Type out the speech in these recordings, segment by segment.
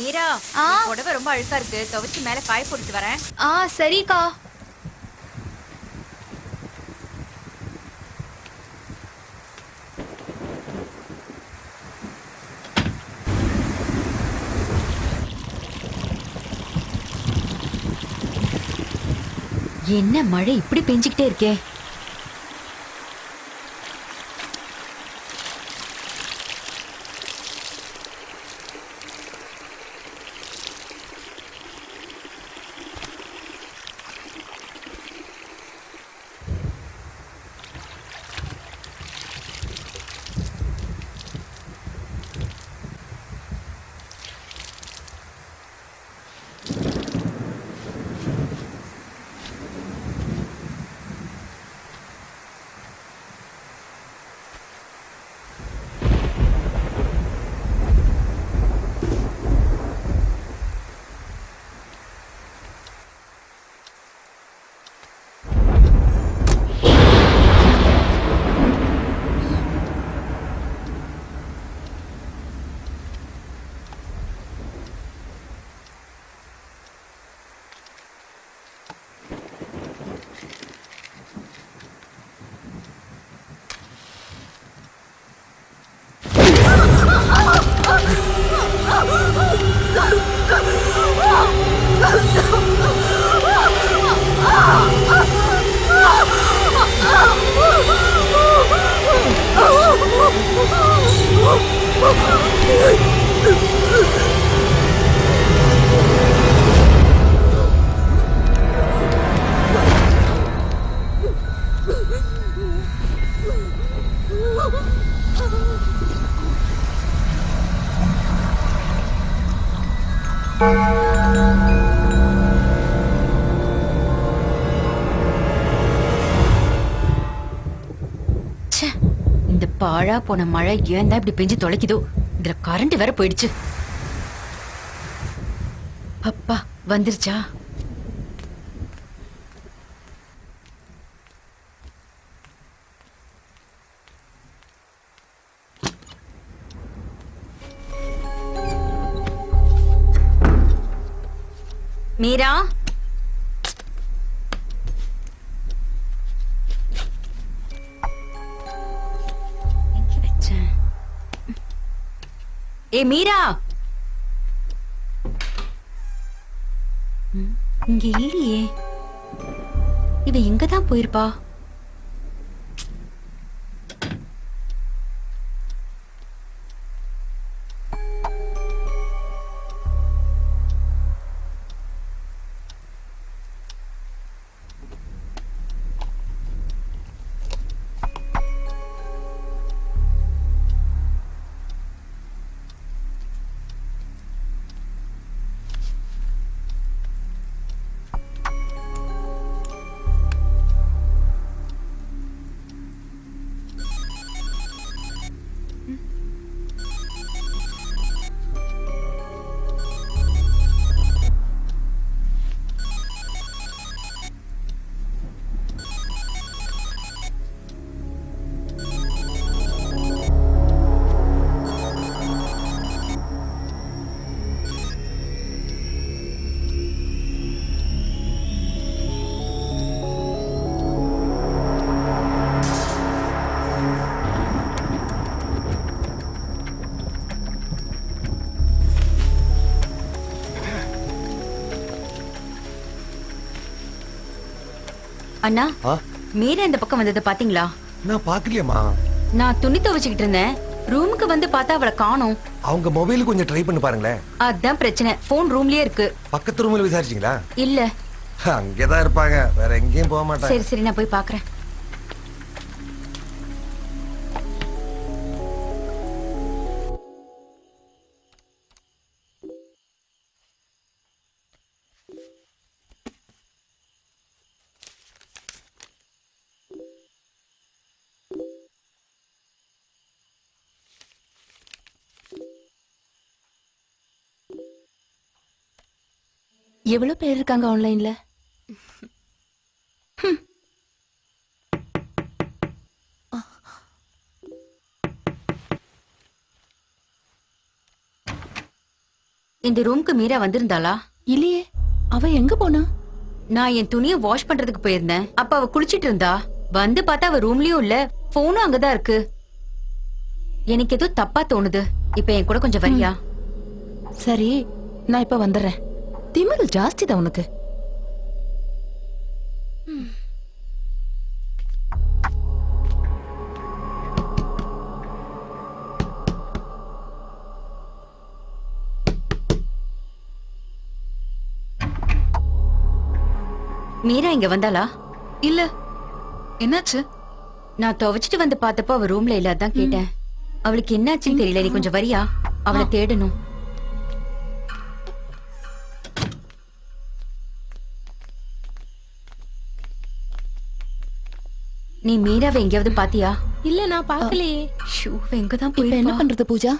மீரா, புடவை ரொம்ப அழுக்கா இருக்கு, துவைச்சு மேல காய போட்டுட்டு வரேன். சரிக்கா. என்ன மழை இப்படி பெஞ்சுக்கிட்டே இருக்கே? இந்த பாழா போன மழை ஏன் தான் இப்படி பெஞ்சு தொலைக்குதோ? இதுல கரண்ட் வேற போயிடுச்சு. அப்பா வந்துருச்சா? மீரா, ஏ மீரா, இங்க இல்லையே. இவ எங்கதான் போயிருப்பா? அண்ணா ஆ மீரா இந்த பக்கம் வந்ததை பாத்தீங்களா? நான் பாக்கலையேம்மா. நான் துணி துவைச்சுக்கிட்டு இருந்தேன். ரூமுக்கு வந்து பார்த்தா அவளை காணோம். அவங்க மொபைல் கொஞ்சம் ட்ரை பண்ணி பாருங்களேன். அதான் பிரச்சனை. போன் ரூம்லயே இருக்கு. பக்கத்து ரூம்ல விசாரிச்சீங்களா? இல்ல. அங்கேதான் இருப்பாங்க, வேற எங்கேயும் போக மாட்டாங்க. சரி சரி, நான் போய் பாக்குறேன். எவ்வளவு பேர் இருக்காங்க ஆன்லைன்ல? இந்த ரூமுக்கு மீரா வந்திருந்தாளா? இல்லையே, அவ எங்க போனா? நான் என் துணியை வாஷ் பண்றதுக்கு போயிருந்தேன். அப்ப அவ குளிச்சிட்டு இருந்தா. வந்து பார்த்தா அவ ரூம்லயும் இல்ல, போனும் அங்கதான் இருக்கு. எனக்கு ஏதோ தப்பா தோணுது. இப்ப என் கூட கொஞ்சம் வரியா? சரி, நான் இப்ப வந்துடுறேன். திமிரு ஜாஸ்தி தான் உனக்கு. மீரா இங்க வந்தாளா? இல்ல, என்னாச்சு? நான் துவைச்சிட்டு வந்து பார்த்தப்போ அவ ரூம்ல இல்ல, அதான் கேட்டேன். அவளுக்கு என்னாச்சுன்னு தெரியல. நீ கொஞ்சம் வரியா? அவளை தேடணும். நீ மீராவை எங்கேயாவது பாத்தியா? இல்ல, நான் பாக்கலையே. ஷூ, எங்கதான் இப்ப என்ன போய் பண்றது பூஜா?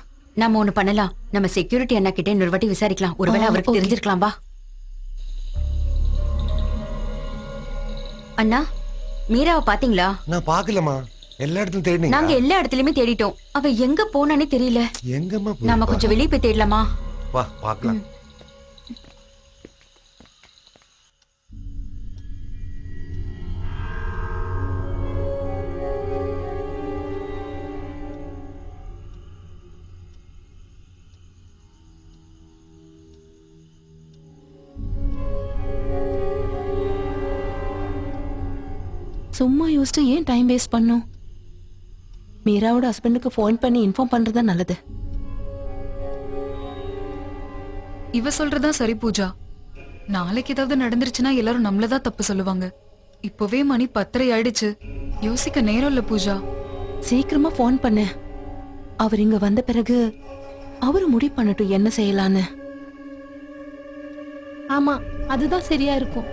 நாம ஒண்ணு பண்ணலாம். நம்ம செக்யூரிட்டி அண்ணா கிட்ட இன்னொரு வாட்டி விசாரிக்கலாம். ஒருவேளை அவருக்கு தெரிஞ்சிருக்கலாம். வா அண்ணா, மீராவை பாத்தீங்களா? நான் பாக்கலமா. எல்லா இடத்துலயும் தேடினீங்க? நாங்க எல்லா இடத்துலயுமே தேடிட்டோம். அவ எங்க போனானே தெரியல. எங்கம்மா நாம கொஞ்சம் வெளியே போய் தேடலாமா? வா பாக்கலாம். சும்மா யோசிச்சு ஏன் டைம் வேஸ்ட் பண்ணும்? மீராவோட ஹஸ்பண்டுக்கு ஃபோன் பண்ணி இன்ஃபார்ம் பண்றதா நல்லது. இவ சொல்றதா சரி பூஜா. நாளைக்கு ஏதாவது நடந்துருச்சுன்னா எல்லாரும் நம்மளதான் தப்பு சொல்லுவாங்க. இப்பவே மணி 10:30 ஆயிடுச்சு. யோசிக்க நேரம் இல்ல பூஜா. சீக்கிரமா ஃபோன் பண்ணு. அவர் இங்க வந்த பிறகு அவரு முடிவு பண்ணட்டும் என்ன செய்யலான்னு. ஆமா, அதுதான் சரியா இருக்கும்.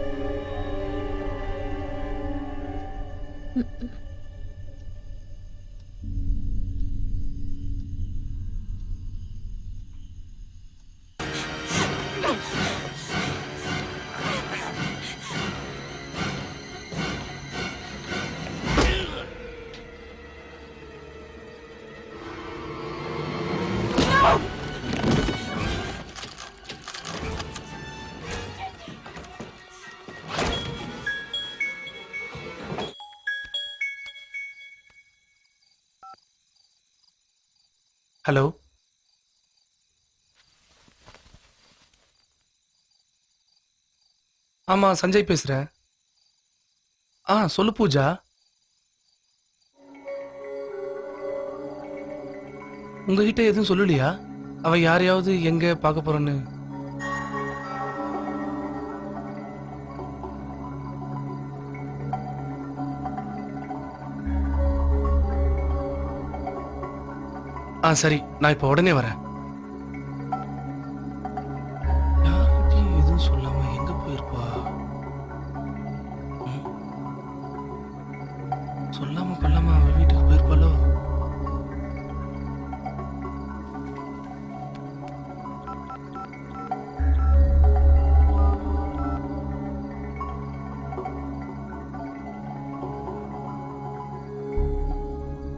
ஹலோ, ஆமா சஞ்சய் பேசுறேன். சொல்லு பூஜா. உங்ககிட்ட எதுவும் சொல்லலையா? அவ யாரையாவது எங்க பார்க்க போறன்னு? சரி, நான் இப்ப உடனே வரேன். யார்கிட்டயும் எதுவும் சொல்லாம எங்க போயிருப்பா? சொல்லாம கொள்ளாம அவ வீட்டுக்கு போயிருப்பாளோ?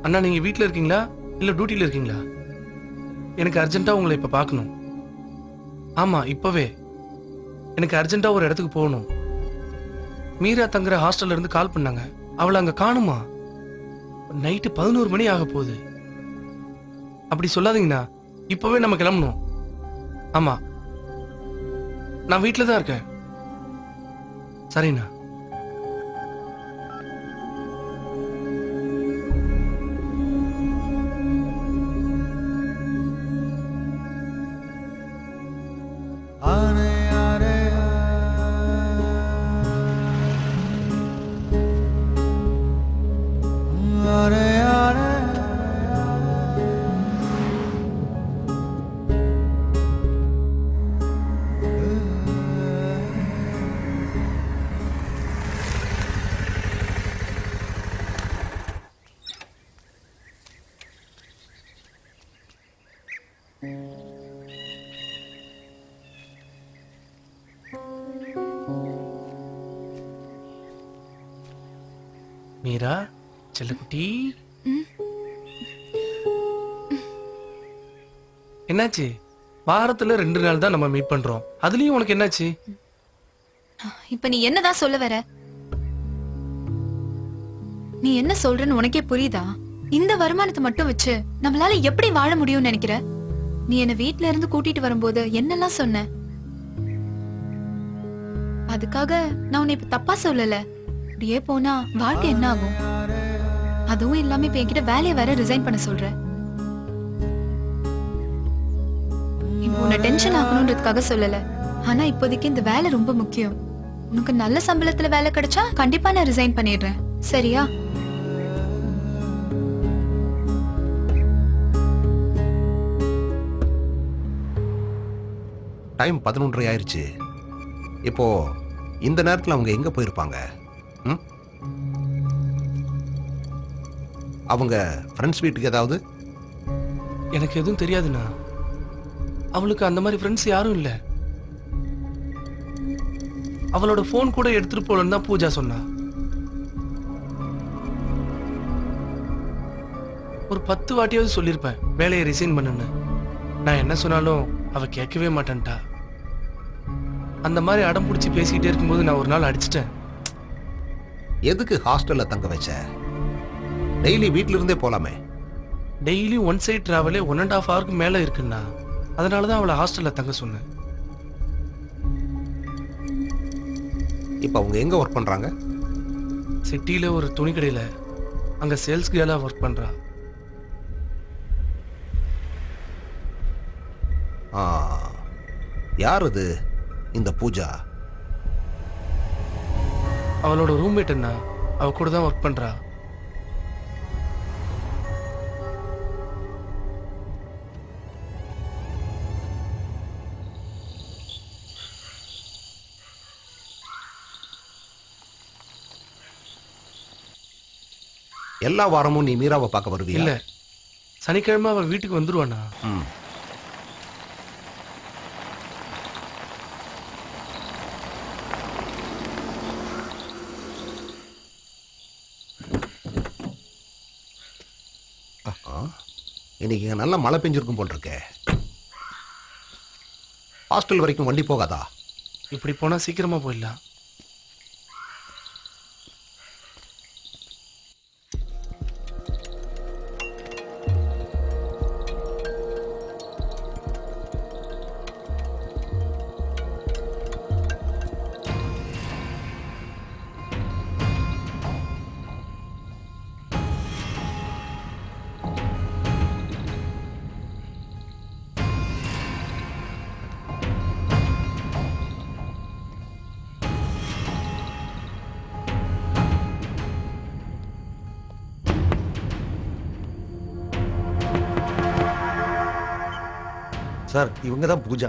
அண்ணா, நீங்க வீட்ல இருக்கீங்களா இல்ல டியூட்டில இருக்கீங்களா? எனக்கு அர்ஜென்ட்டா உங்களை இப்ப பார்க்கணும். ஆமா, இப்பவே எனக்கு அர்ஜென்ட்டா ஒரு இடத்துக்கு போகணும். மீரா தங்குற ஹாஸ்டல்ல இருந்து கால் பண்ணாங்க. அவளை அங்க காணுமா? நைட்டு 11 மணி ஆக போகுது. அப்படி சொல்லாதீங்கண்ணா, இப்பவே நம்ம கிளம்பணும். ஆமா, நான் வீட்டில தான் இருக்கேன். சரிண்ணா. மீரா செல்லக்குட்டி, என்னாச்சு? வாரத்துல 2 நாள் தான் நம்ம மீட் பண்றோம், அதுலயும் உனக்கு என்னாச்சு? இப்ப நீ என்னதான் சொல்ல வர? நீ என்ன சொல்றன்னு உனக்கே புரியுதா? இந்த வருமானத்தை மட்டும் வச்சு நம்மளால எப்படி வாழ முடியும்னு நினைக்கிற? நீ என்ன வீட்ல இருந்து கூட்டிட்டு வரும்போது என்னெல்லாம் சொன்ன? அதுக்காக நான் உன்னை இப்ப தப்பா சொல்லல. அப்படியே போனா வாழ்க்கை என்ன ஆகும்? அதுவும் இல்லாம இப்ப என்கிட்ட வேலையை வேற ரிசைன் பண்ண சொல்ற. இப்போ உன்னை டென்ஷன் ஆகணும்ன்றதுக்காக சொல்லல. ஆனா இப்போதைக்கு இந்த வேலை ரொம்ப முக்கியம். உனக்கு நல்ல சம்பளத்துல வேலை கிடைச்சா கண்டிப்பா நான் ரிசைன் பண்ணிடுறேன். சரியா? டைம் 11:30 ஆயிருச்சு. இப்போ இந்த நேரத்தில் அவங்க எங்க போயிருப்பாங்க? ம்? அவங்க ஃப்ரெண்ட்ஸ் வீட்டுக்கு ஏதாவது? எனக்கு எதுவும் தெரியாதுண்ணா. அவளுக்கு அந்த மாதிரி ஃப்ரெண்ட்ஸ் யாரும் இல்ல. அவளோட ஃபோன் கூட எடுத்துட்டு போலன்னு தான் பூஜா சொன்னா. ஒரு 10 வாட்டியாவது சொல்லியிருப்பேன் வேலையை ரிசைன் பண்ணுன்னு. நான் என்ன சொன்னாலும் அவ கேட்கவே மாட்டேன்ட்டா. அந்த மாதிரி அடம் பிடிச்சி பேசிக்கிட்டே இருக்கும்போது நான் ஒரு நாள் அடிச்சிட்டேன். எதுக்கு ஹாஸ்டல்ல தங்க வச்ச? டெய்லி வீட்ல இருந்தே போலாமே. டெய்லி 1 சைட் டிராவலே 1.5 ஹவருக்கு மேல இருக்குன்னா, அதனால தான் அவளை ஹாஸ்டல்ல தங்க சொன்னேன். இப்போ அவங்க எங்க ஒர்க் பண்றாங்க? சிட்டியில ஒரு துணி கடையில, அங்க சேல்ஸ் கேர்லா ஒர்க் பண்றா. ஆ, யார் அது இந்த பூஜா? அவளோட ரூம்மேட் என்ன, அவ கூட தான் ஒர்க் பண்றா. எல்லா வாரமும் நீ மீராவை பார்க்க வருவியா? இல்ல, சனிக்கிழமை அவ வீட்டுக்கு வந்துருவானா. ம். இன்னைக்கு இங்க நல்ல மழை பெஞ்சிருக்கும் போல் இருக்கே. ஹாஸ்டல் வரைக்கும் வண்டி போகாதா? இப்படி போனா சீக்கிரமா போயிடலாம். சார் இவங்க தான் பூஜா.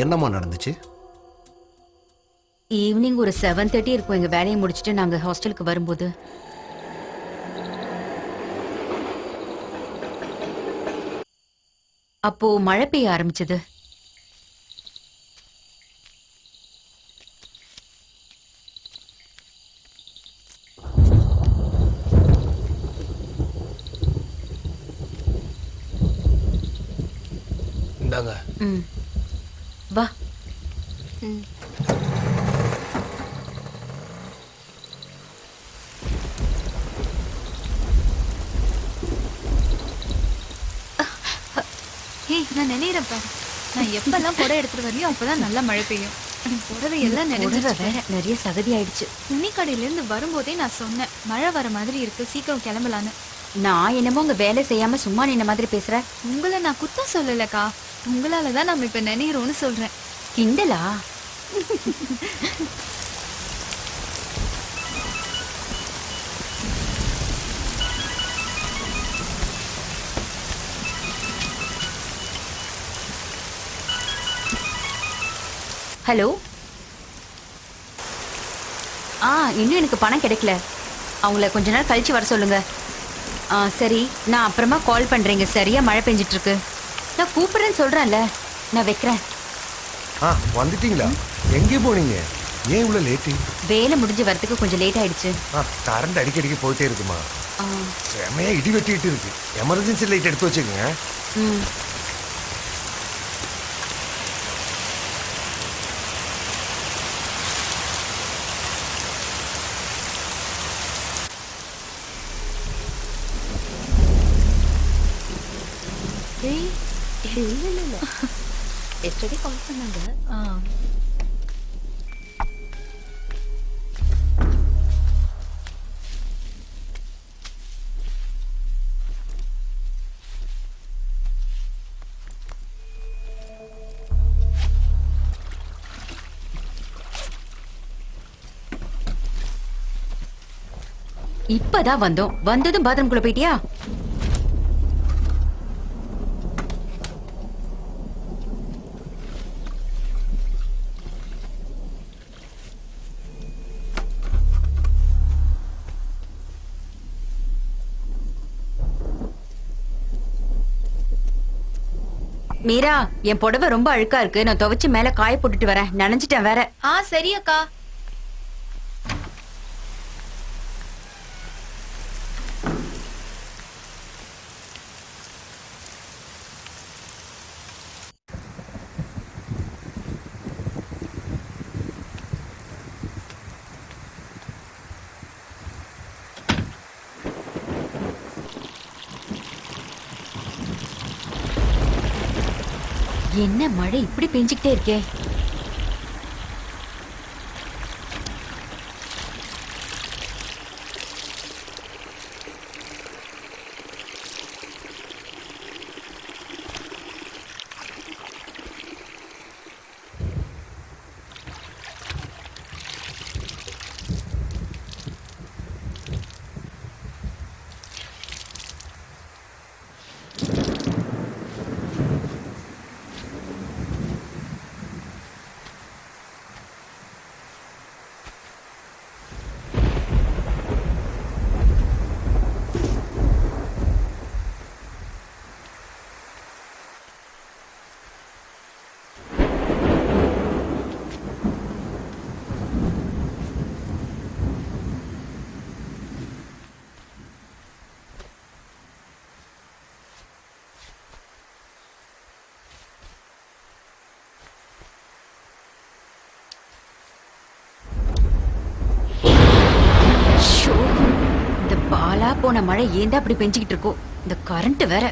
என்னம்மா நடந்துச்சு? ஈவினிங் ஒரு 7:30 இருக்கும் எங்க வேலையை முடிச்சுட்டு நாங்க ஹாஸ்டலுக்கு வரும்போது. அப்போ மழை பெய்ய ஆரம்பிச்சது. இந்தாங்க. ம். வா. ஏய் நான் நினைறப்பா நான் எப்பெல்லாம் புடவை எடுத்துட்டு வரலையோ அப்பதான் நல்லா மழை பெய்யும் புடவை எல்லாம் புடவை நினைச்சு வேற நிறைய சகதி ஆயிடுச்சு. துணி கடையில இருந்து வரும்போதே நான் சொன்னேன் மழை வர மாதிரி இருக்கு சீக்கிரம் கிளம்பலான்னு. நான் என்னமோ உங்க வேலை செய்யாம சும்மா நின்ன மாதிரி பேசுற. உங்களை நான் குத்தம் சொல்லலக்கா, உங்களாலதான் நம்ம இப்ப நினைறோம்னு சொல்றேன். கிண்டலா? ஹலோ. இன்னும் எனக்கு பணம் கிடைக்கல. அவங்கள கொஞ்ச நேரம் கழிச்சு வர சொல்லுங்க. சரி, நான் அப்புறமா கால் பண்றேங்க. சரியா மழை பெஞ்சிட்டு இருக்கு. நான் கூப்பிடுறேன்னு சொல்றேன்ல. நான் வைக்கிறேன். வந்துட்டீங்களா? எங்கே போனீங்க? ஏன் இவ்வளவு லேட்டு? வேலை முடிஞ்சு வரதுக்கு கொஞ்சம் லேட் ஆயிடுச்சு. கரண்ட் அடிக்கடிக்கு போயிட்டே இருக்குமா? ஆ, செமையா இடி வெட்டிட்டு இருக்கு. எமர்ஜென்சி லைட் எடுத்து வச்சுக்கோங்க. ம். எஸ்டர்டே கால் பண்ணாங்க. இப்பதான் வந்தோம். வந்ததும் பாத்ரூம்குள்ள போயிட்டியா? மீரா, என் புடவை ரொம்ப அழுக்கா இருக்கு. நான் துவைச்சு மேல காய போட்டுட்டு வரேன். நனைஞ்சிட்டேன் வேற. சரி அக்கா. என்ன மழை இப்படி பெஞ்சுக்கிட்டே இருக்கே? பாலா போன மழை ஏந்தா அப்படி பெஞ்சுக்கிட்டு இருக்கோம். இந்த கரண்ட் வேற.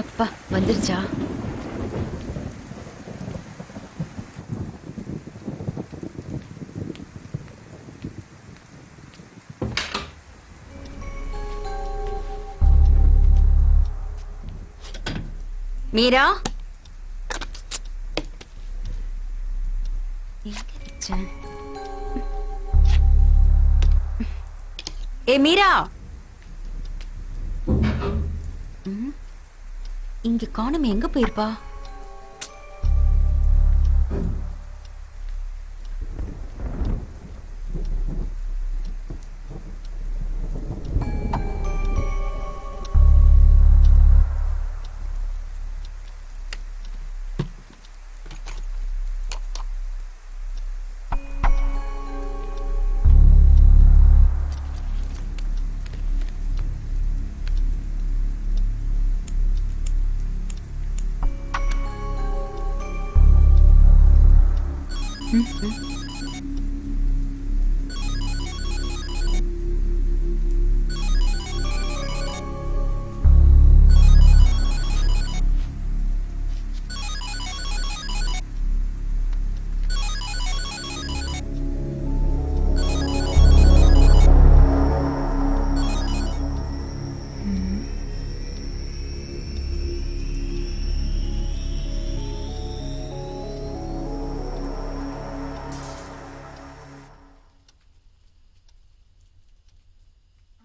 அப்பா வந்துருச்சா? மீரா, ஏ மீரா, இங்க காணுமே, எங்க போயிருப்பா?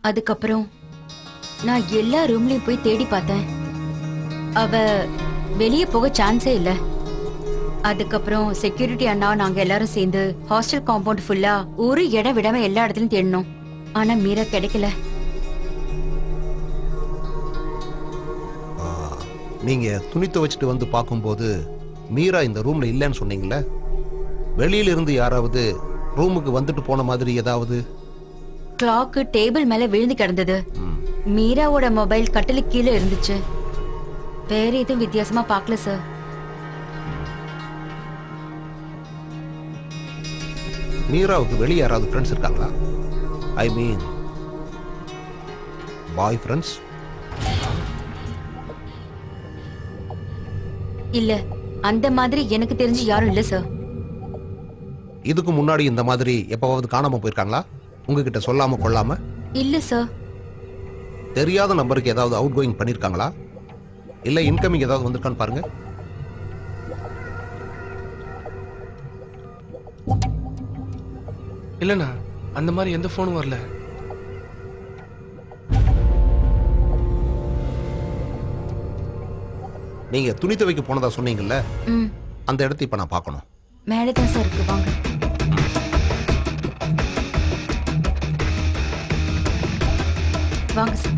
அதுக்கப்புறம் நான் எல்லா ரூம்லயும் போய் தேடி பார்த்தேன். அவ வெளியே போக சான்ஸே இல்ல. அதுக்கப்புறம் செக்யூரிட்டி அண்ணா நாங்க எல்லாரும் சேர்ந்து ஹாஸ்டல் காம்பவுண்ட் ஃபுல்லா ஒரு இடம் விடாம எல்லா இடத்துலயும் தேடினோம். ஆனா மீரா கிடைக்கல. நீங்க துணி துவைச்சிட்டு வந்து பார்க்கும்போது மீரா இந்த ரூம்ல இல்லைன்னு சொன்னீங்களே, வெளியில இருந்து யாராவது ரூமுக்கு வந்துட்டு போன மாதிரி ஏதாவது? கிளாக் டேபிள் மேல விழுந்து கிடந்தது. மீராவோட மொபைல் கட்டிலுக்கு கீழே இருந்துச்சு. வேற எதுவும் வித்தியாசமா பார்க்கல சார். மீராவுக்கு வெளியே யாராவது ஃப்ரெண்ட்ஸ் இருக்காங்களா? ஐ மீன் பாய் ஃப்ரெண்ட்ஸ்? இல்ல, அந்த மாதிரி எனக்கு தெரிஞ்சு யாரும் இல்ல சார். இதுக்கு முன்னாடி இந்த மாதிரி எப்பவாவது காணாம போயிருக்காங்களா உங்ககிட்ட சொல்லாம கொள்ளாம? இல்ல சார். தெரியாத நம்பருக்கு ஏதாவது அவுட் கோயிங் பண்ணிருக்காங்களா? இல்ல இன்கமிங் ஏதாவது வந்திருக்கான்னு பாருங்க. இல்லண்ணா, அந்த மாதிரி எந்த ஃபோனும் வரல. நீங்க துணி துவைக்க போனதா சொன்னீங்கல்ல, ம், அந்த இடத்தை இப்ப நான் பார்க்கணும். மேலதான் சார் இருக்கு, வாங்க. வாங்க சார்.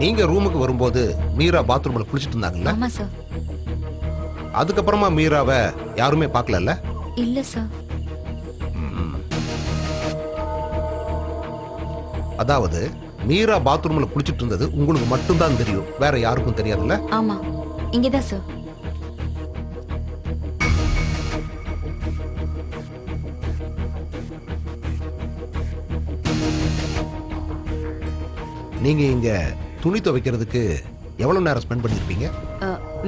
நீங்க ரூமுக்கு வரும்போது மீரா பாத்ரூம்ல குளிச்சிட்டு இருந்தாங்கல்ல, ஆமா சார். அதுக்கப்புறமா மீராவை யாருமே பார்க்கல? இல்ல சார். அதாவது மீரா பாத்ரூம்ல குளிச்சிட்டு இருந்தது உங்களுக்கு மட்டும்தான் தெரியும், வேற யாருக்கும் தெரியாதுல்ல? ஆமா, இங்கதான் சார். நீங்க இங்க துணி துவைக்கிறதுக்கு எவ்வளவு நேரம் ஸ்பெண்ட் பண்ணிருப்பீங்க?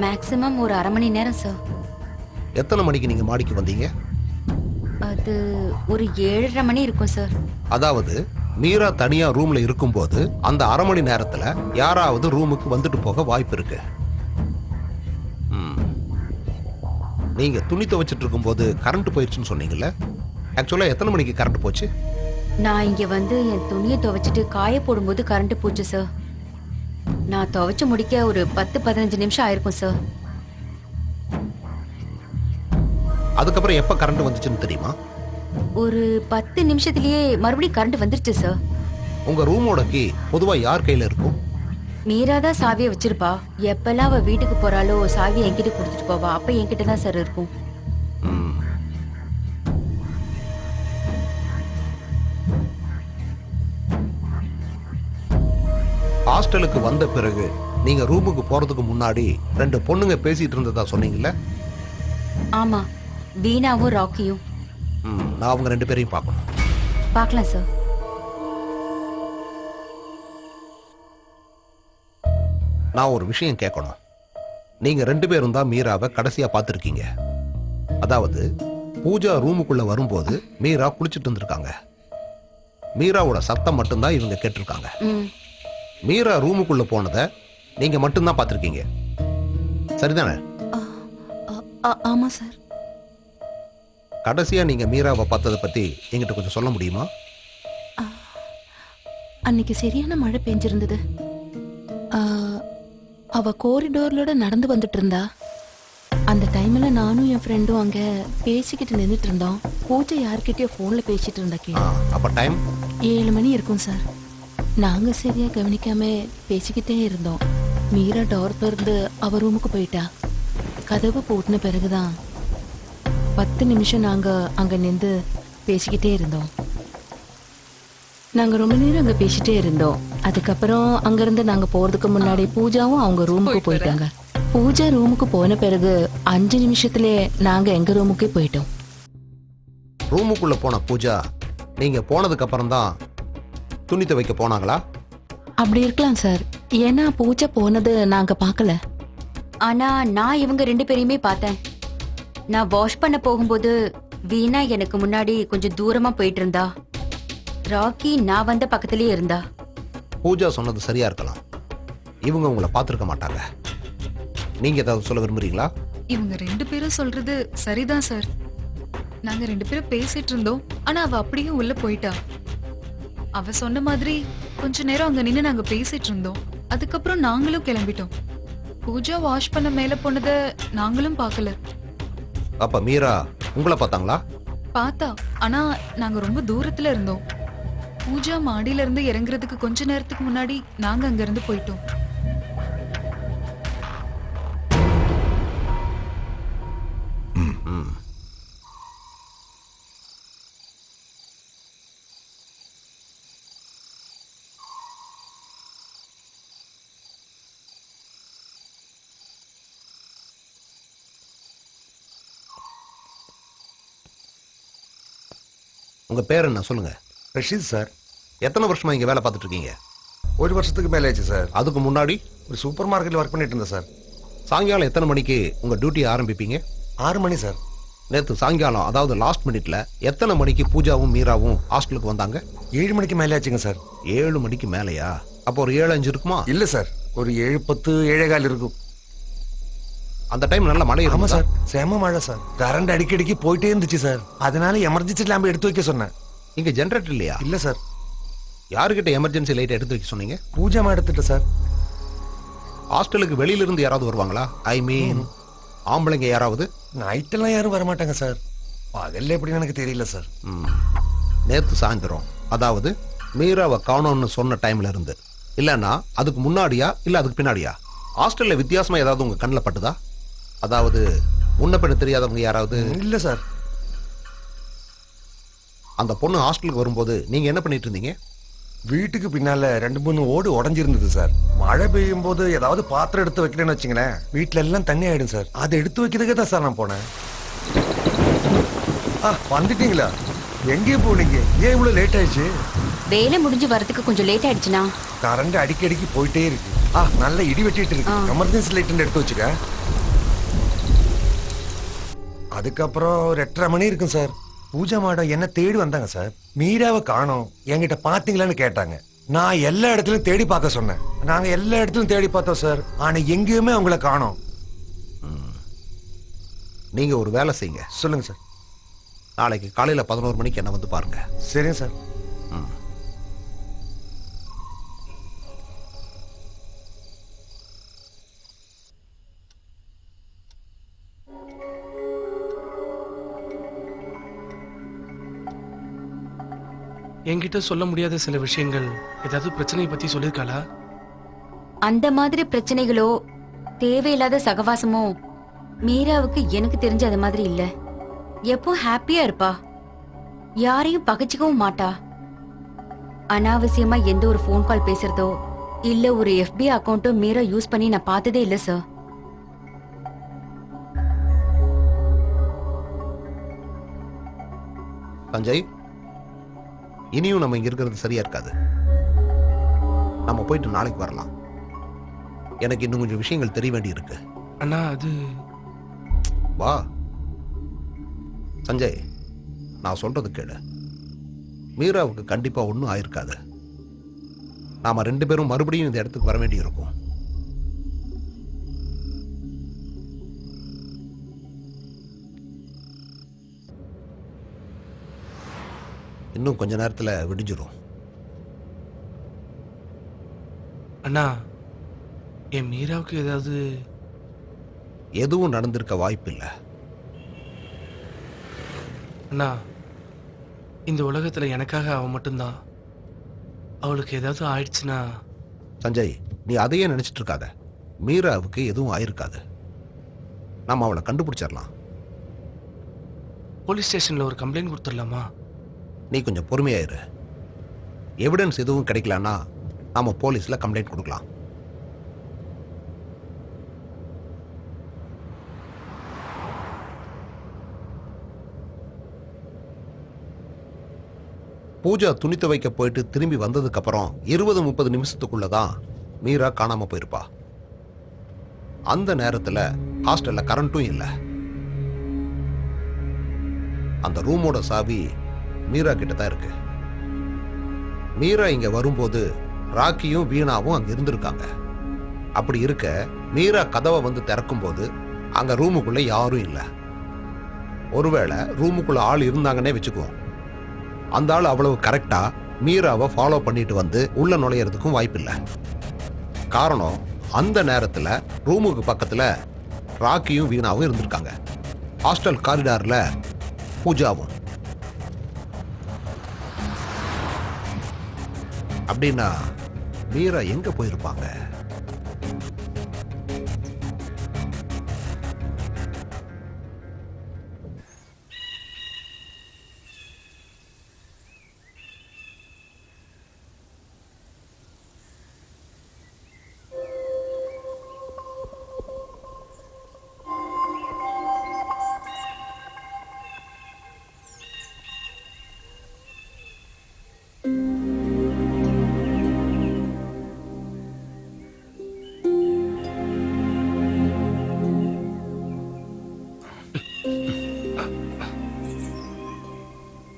மேக்ஸிமம் ஒரு அரை மணி நேரம் சார். எத்தனை மணிக்கு நீங்க மாடிக்கு வந்தீங்க? அது ஒரு 7:30 மணி இருக்கும் சார். அதாவது மீரா தனியா ரூம்ல இருக்கும்போது அந்த அரை மணி நேரத்துல யாராவது ரூமுக்கு வந்துட்டு போக வாய்ப்பு இருக்கு. நீங்க துணி துவைச்சிட்டு இருக்கும்போது கரண்ட் போயிடுச்சுன்னு சொன்னீங்கல்ல, ஆக்சுவலா எத்தனை மணிக்கு கரண்ட் போச்சு? நான் இங்க வந்து என் துணியை துவைச்சிட்டு காய போடும்போது கரண்ட் போச்சு சார். நான் துவைச்சு முடிக்க ஒரு 10-15 நிமிஷம் ஆயிருக்கும் சார். அதுக்கப்புறம் எப்ப கரண்ட் வந்துச்சுன்னு தெரியுமா? ஒரு 10 நிமிஷத்திலேயே மறுபடியும் கரண்ட் வந்துருச்சு சார். உங்க ரூமோட கீ பொதுவா யார் கையில இருக்கும்? மீரா தான் சாவியை வச்சிருப்பா. எப்பெல்லாம் அவ வீட்டுக்கு போறாளோ சாவியை என்கிட்ட கொடுத்துட்டு போவா. அப்ப என்கிட்ட தான் சார் இருக்கும். ஹாஸ்டலுக்கு வந்த பிறகு நீங்க ரூமுக்கு போறதுக்கு முன்னாடி 2 பொண்ணுங்க பேசிட்டு இருந்ததா சொன்னீங்கல்ல? ஆமா, வீணாவும் ராக்கியும். நான் அவங்க 2 பேரையும் பார்க்கணும். பார்க்கலாம் சார். நான் ஒரு விஷயம் கேட்கணும். நீங்க 2 பேரும் தான் மீராவை கடைசியா பார்த்திருக்கீங்க. அதாவது பூஜா ரூமுக்குள்ள வரும்போது மீரா குளிச்சுட்டு இருந்திருக்காங்க. மீராவோட சத்தம் மட்டும்தான் இவங்க கேட்டிருக்காங்க. மீரா ரூமுக்குள்ள போனதை நீங்க மட்டும்தான் பார்த்திருக்கீங்க, சரிதானே? ஆமா சார். கடைசியா நீங்க மீராவை பார்த்ததை பத்தி என்கிட்ட கொஞ்சம் சொல்ல முடியுமா? அன்னைக்கு சரியான மழை பெஞ்சிருந்தது. அவ கோரிடோர்லோட நடந்து வந்துட்டு இருந்தா. அந்த டைம்ல நானும் என் ஃப்ரெண்டும் அங்க பேசிக்கிட்டு நின்றுட்டு இருந்தோம். பூஜை யார்கிட்டயோ போன்ல பேசிட்டு இருந்தா. அப்ப டைம் 7 மணி இருக்கும் சார். நாங்க சரியா கவனிக்காம பேசிக்கிட்டே இருந்தோம். மீரா டோர் திறந்து அவ ரூமுக்கு போயிட்டா. கதவு பூட்டின பிறகுதான் 10 நிமிஷம் நாங்க அங்க நின்று பேசிக்கிட்டே இருந்தோம். நாங்க ரொம்ப நேரம் அங்க பேசிட்டே இருந்தோம். அதுக்கப்புறம் அங்கிருந்து நாங்க போறதுக்கு முன்னாடி பூஜாவும் அவங்க ரூமுக்கு போயிட்டாங்க. பூஜா ரூமுக்கு போன பிறகு 5 நிமிஷத்திலே நாங்க எங்க ரூமுக்கே போயிட்டோம். ரூமுக்குள்ள போன பூஜா நீங்க போனதுக்கு அப்புறம் தான் துணி துவைக்க போனாங்களா? அப்படி இருக்கலாம் சார். ஏன்னா பூஜா போனது நாங்க பார்க்கல. ஆனா நான் இவங்க 2 பேரையுமே பார்த்தேன். நான் வாஷ் பண்ண போகும்போது வீணா எனக்கு முன்னாடி கொஞ்சம் தூரமா போயிட்டு இருந்தா. ராக்கி நான் வந்த பக்கத்திலேயே இருந்தா. பூஜா சொன்னது சரியா இருக்கலாம். இவங்க உங்களை பார்த்துருக்க மாட்டாங்க. நீங்க ஏதாவது சொல்ல விரும்புறீங்களா? இவங்க 2 பேரும் சொல்றது சரிதான் சார். நாங்க 2 பேரும் பேசிட்டு இருந்தோம். ஆனா அவ அப்படியே உள்ள போயிட்டா. அவ சொன்ன மாதிரி கொஞ்ச நேரம் அங்க நின்னு நாங்க பேசிட்டு இருந்தோம். அதுக்கப்புறம் நாங்களும் கிளம்பிட்டோம். பூஜா வாஷ் பண்ண மேல போனத நாங்களும் பார்க்கல. அப்ப மீரா உங்களை பார்த்தாங்களா? பார்த்தா, ஆனா நாங்க ரொம்ப தூரத்துல இருந்தோம். பூஜா மாடியில இருந்து இறங்குறதுக்கு கொஞ்ச நேரத்துக்கு முன்னாடி நாங்க அங்க இருந்து போயிட்டோம். உங்க பேர் என்ன சொல்லுங்க? ரஷீத் சார். எத்தனை வருஷமா இங்க வேலை பார்த்துட்டு இருக்கீங்க? 1 வருஷத்துக்கு மேலே ஆச்சு சார். அதுக்கு முன்னாடி ஒரு சூப்பர் மார்க்கெட்டில் ஒர்க் பண்ணிட்டு இருந்தேன் சார். சாயங்காலம் எத்தனை மணிக்கு உங்க டியூட்டி ஆரம்பிப்பீங்க? 6 மணி சார். நேற்று சாயங்காலம், அதாவது லாஸ்ட் மினிட்ல எத்தனை மணிக்கு பூஜாவும் மீராவும் ஹாஸ்டலுக்கு வந்தாங்க? 7 மணிக்கு மேலே ஆச்சுங்க சார். 7 மணிக்கு மேலையா? அப்போ ஒரு 7:05 இருக்குமா? இல்ல சார், ஒரு 7:10 7:15 இருக்கும். அந்த டைம் நல்ல மழை ஆமா இருக்குமா சார், செம மழை சார். கரண்ட் அடிக்கடிக்கு போயிட்டே இருந்துச்சு சார். அதனால எமர்ஜென்சி லேம்ப் எடுத்து வைக்க சொன்னேன். இங்க ஜெனரேட்டர் இல்லையா? இல்ல சார். யாருக்கிட்ட எமர்ஜென்சி லைட் எடுத்து வைக்க சொன்னீங்க? பூஜா எடுத்துட்டு சார். ஹாஸ்டலுக்கு வெளியில இருந்து யாராவது வருவாங்களா? ஐ மீன் ஆம்பளைங்க யாராவது? நைட்டெல்லாம் யாரும் வரமாட்டாங்க சார். பகல்ல எப்படின்னு எனக்கு தெரியல சார். நேத்து சாயந்தரம், அதாவது மீராவை காணோம்னு சொன்ன டைம்ல இருந்து, இல்லன்னா அதுக்கு முன்னாடியா இல்ல அதுக்கு பின்னாடியா ஹாஸ்டல்ல வித்தியாசமா ஏதாவது உங்க கண்ணில் பட்டுதா? அதாவது முன்ன பின்ன தெரியாதவங்க யாராவது? இல்ல சார். அந்த பொண்ணு ஹாஸ்டலுக்கு வரும்போது நீங்க என்ன பண்ணிட்டு இருந்தீங்க? வீட்டுக்கு பின்னால 2-3 ஓடு உடஞ்சிருந்தது சார். மழை பெய்யும் போது ஏதாவது பாத்திரம் எடுத்து வைக்கிறேன்னு வச்சுங்களேன், வீட்டுல எல்லாம் தண்ணி ஆயிடும் சார். அதை எடுத்து வைக்கிறதுக்கே தான் சார் நான் போனேன். வந்துட்டீங்களா? எங்கே போனீங்க? ஏன் இவ்வளவு லேட் ஆயிடுச்சு? வேலை முடிஞ்சு வரதுக்கு கொஞ்சம் லேட் ஆயிடுச்சுனா. கரண்ட் அடிக்கடிக்கு போயிட்டே இருக்கு. நல்ல இடி வெட்டிட்டு இருக்கு. எமர்ஜென்சி லைட் எடுத்து வச்சுக்க. அதுக்கப்புறம் ஒரு 8:30 மணி இருக்கும் சார். பூஜா மேடம் என்ன தேடி வந்தாங்க சார். மீராவை காணோம், என்கிட்ட பாத்தீங்களான்னு கேட்டாங்க. நான் எல்லா இடத்துலயும் தேடி பார்க்க சொன்னேன். நாங்க எல்லா இடத்துலயும் தேடி பார்த்தோம் சார். ஆனா எங்கேயுமே அவங்கள காணோம். நீங்க ஒரு வேலை செய்யுங்க. சொல்லுங்க சார். நாளைக்கு காலையில 11 மணிக்கு என்ன வந்து பாருங்க. சரிங்க சார். என்கிட்ட சொல்ல முடியாத சில விஷயங்கள், ஏதாவது பிரச்சனையை பத்தி சொல்லிருக்காளா? அந்த மாதிரி பிரச்சனைகளோ தேவையில்லாத சகவாசமோ மீராவுக்கு எனக்கு தெரிஞ்ச அது மாதிரி இல்ல. எப்போ ஹாப்பியா இருப்பா. யாரையும் பகைச்சிக்கவும் மாட்டா. அனாவசியமா எந்த ஒரு ஃபோன் கால் பேசுறதோ இல்ல ஒரு FB அக்கௌண்ட்டோ மீரா யூஸ் பண்ணி நான் பார்த்ததே இல்ல சார். சஞ்சய், இனியும் நம்ம இங்க இருக்கிறது சரியா இருக்காது. நம்ம போயிட்டு நாளைக்கு வரலாம். எனக்கு இன்னும் கொஞ்சம் விஷயங்கள் தெரிய வேண்டி இருக்கு. அண்ணா அது வா சஞ்சய், நான் சொல்றது கேளு. மீராவுக்கு கண்டிப்பா ஒன்றும் ஆயிருக்காது. நாம 2 பேரும் மறுபடியும் இந்த இடத்துக்கு வர வேண்டி இருக்கும். இன்னும் கொஞ்ச நேரத்துல விடிஞ்சிரும். அண்ணா, என் மீராவுக்கு ஏதாவது? எதுவும் நடந்திருக்க வாய்ப்பு இல்லை. அண்ணா, இந்த உலகத்துல எனக்காக அவ மட்டும்தான். அவளுக்கு ஏதாவது ஆயிடுச்சுன்னா? சஞ்சய், நீ அதையே நினைச்சிட்டு இருக்காத. மீராவுக்கு எதுவும் ஆயிருக்காது. நாம அவளை கண்டுபிடிச்சிடலாம். போலீஸ் ஸ்டேஷன்ல ஒரு கம்ப்ளைண்ட் கொடுத்துடலாமா? நீ கொஞ்சம் பொறுமையாயிரு. எவிடன்ஸ் எதுவும் கிடைக்கலன்னா நாம போலீஸ்ல கம்ப்ளைண்ட் கொடுக்கலாம். பூஜா துணி துவைக்க போயிட்டு திரும்பி வந்ததுக்கு அப்புறம் 20-30 நிமிஷத்துக்குள்ளதான் மீரா காணாம போயிருப்பா. அந்த நேரத்துல ஹாஸ்டல்ல கரண்ட்டும் இல்லை. அந்த ரூமோட சாவி மீரா கிட்ட தான் இருக்கு. மீரா இங்க வரும்போது ராக்கியும் வீணாவும் அங்க இருந்திருக்காங்க. அப்படி இருக்க மீரா கதவை வந்து திறக்கும் போது அங்க ரூமுக்குள்ள யாரும் இல்லை. ஒருவேளை ரூமுக்குள்ள ஆள் இருந்தாங்கன்னே வச்சுக்குவோம். அந்த ஆள் அவ்வளவு கரெக்டா மீராவை ஃபாலோ பண்ணிட்டு வந்து உள்ள நுழையறதுக்கும் வாய்ப்பில்லை. காரணம், அந்த நேரத்துல ரூமுக்கு பக்கத்துல ராக்கியும் வீணாவும் இருந்திருக்காங்க. ஹாஸ்டல் காரிடார்ல பூஜாவும். அப்படின்னா மீரா எங்க போயிருப்பாங்க?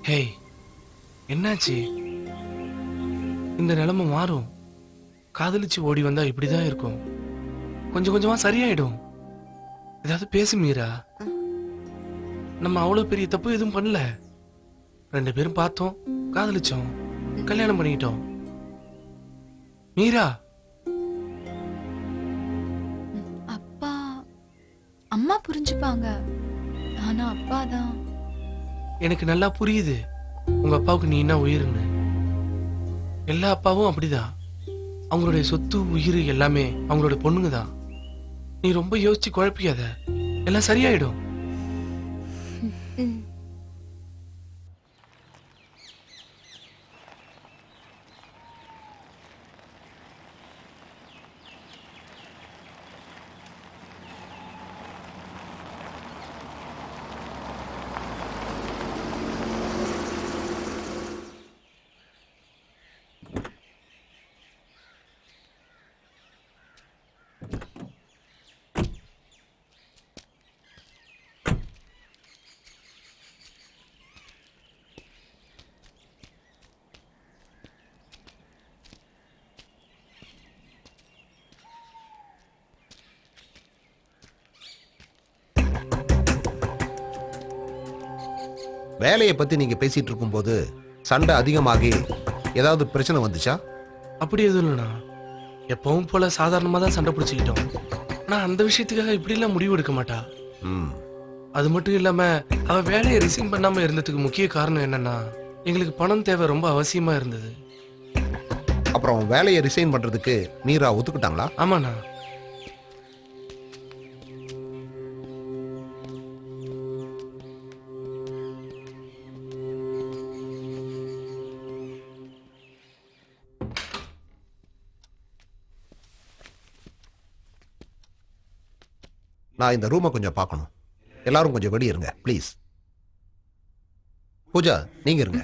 ஹேய், என்னாச்சு? இந்த நிலைமை மாறும். காதலிச்சு ஓடி வந்தா இப்படிதான் இருக்கும். கொஞ்சம் கொஞ்சமா சரியாயிடும். ஏதாவது பேசு மீரா. நம்ம அவ்வளவு பெரிய தப்பு எதுவும் பண்ணல. 2 பேரும் பார்த்தோம், காதலிச்சோம், கல்யாணம் பண்ணிக்கிட்டோம். மீரா, அப்பா அம்மா புரிஞ்சுப்பாங்க, ஆனா அப்பா தான். எனக்கு நல்லா புரியுது உங்க அப்பாவுக்கு நீ என்ன உயிர்னு. எல்லா அப்பாவும் அப்படிதான். அவங்களுடைய சொத்து உயிர் எல்லாமே அவங்களுடைய பொண்ணுங்க தான். நீ ரொம்ப யோசிச்சு குழப்பிக்காத, எல்லாம் சரியாயிடும். வேலையை பத்தி நீங்க பேசிட்டு இருக்கும்போது சண்டை அதிகமாகி ஏதாவது பிரச்சனை வந்துச்சா? அப்படி எதுவும் இல்லைண்ணா. எப்பவும் போல சாதாரணமா தான் சண்டை பிடிச்சிக்கிட்டோம். ஆனா அந்த விஷயத்துக்காக இப்படி எல்லாம் முடிவு எடுக்க மாட்டா. அது மட்டும் இல்லாம அவ வேலையை ரிசைன் பண்ணாம இருந்ததுக்கு முக்கிய காரணம் என்னன்னா, எங்களுக்கு பணம் தேவை ரொம்ப அவசியமா இருந்தது. அப்புறம் வேலையை ரிசைன் பண்றதுக்கு மீரா ஒத்துக்கிட்டாங்களா? ஆமாண்ணா. நான் இந்த ரூமை கொஞ்சம் பார்க்கணும். எல்லாரும் கொஞ்சம் வெளியே இருங்க ப்ளீஸ். பூஜா, நீங்க இருங்க.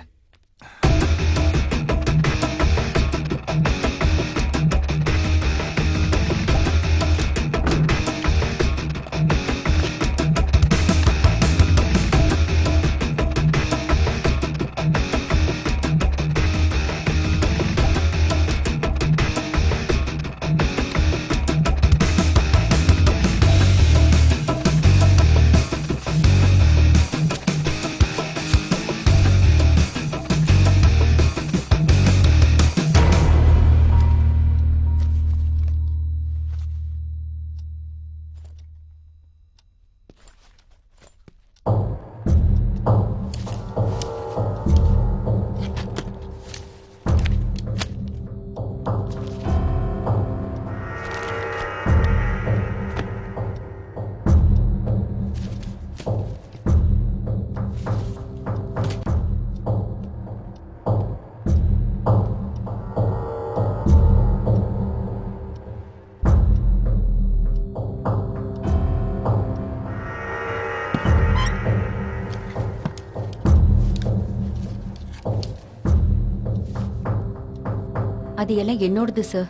அது எல்லாம் என்னோடது சார்.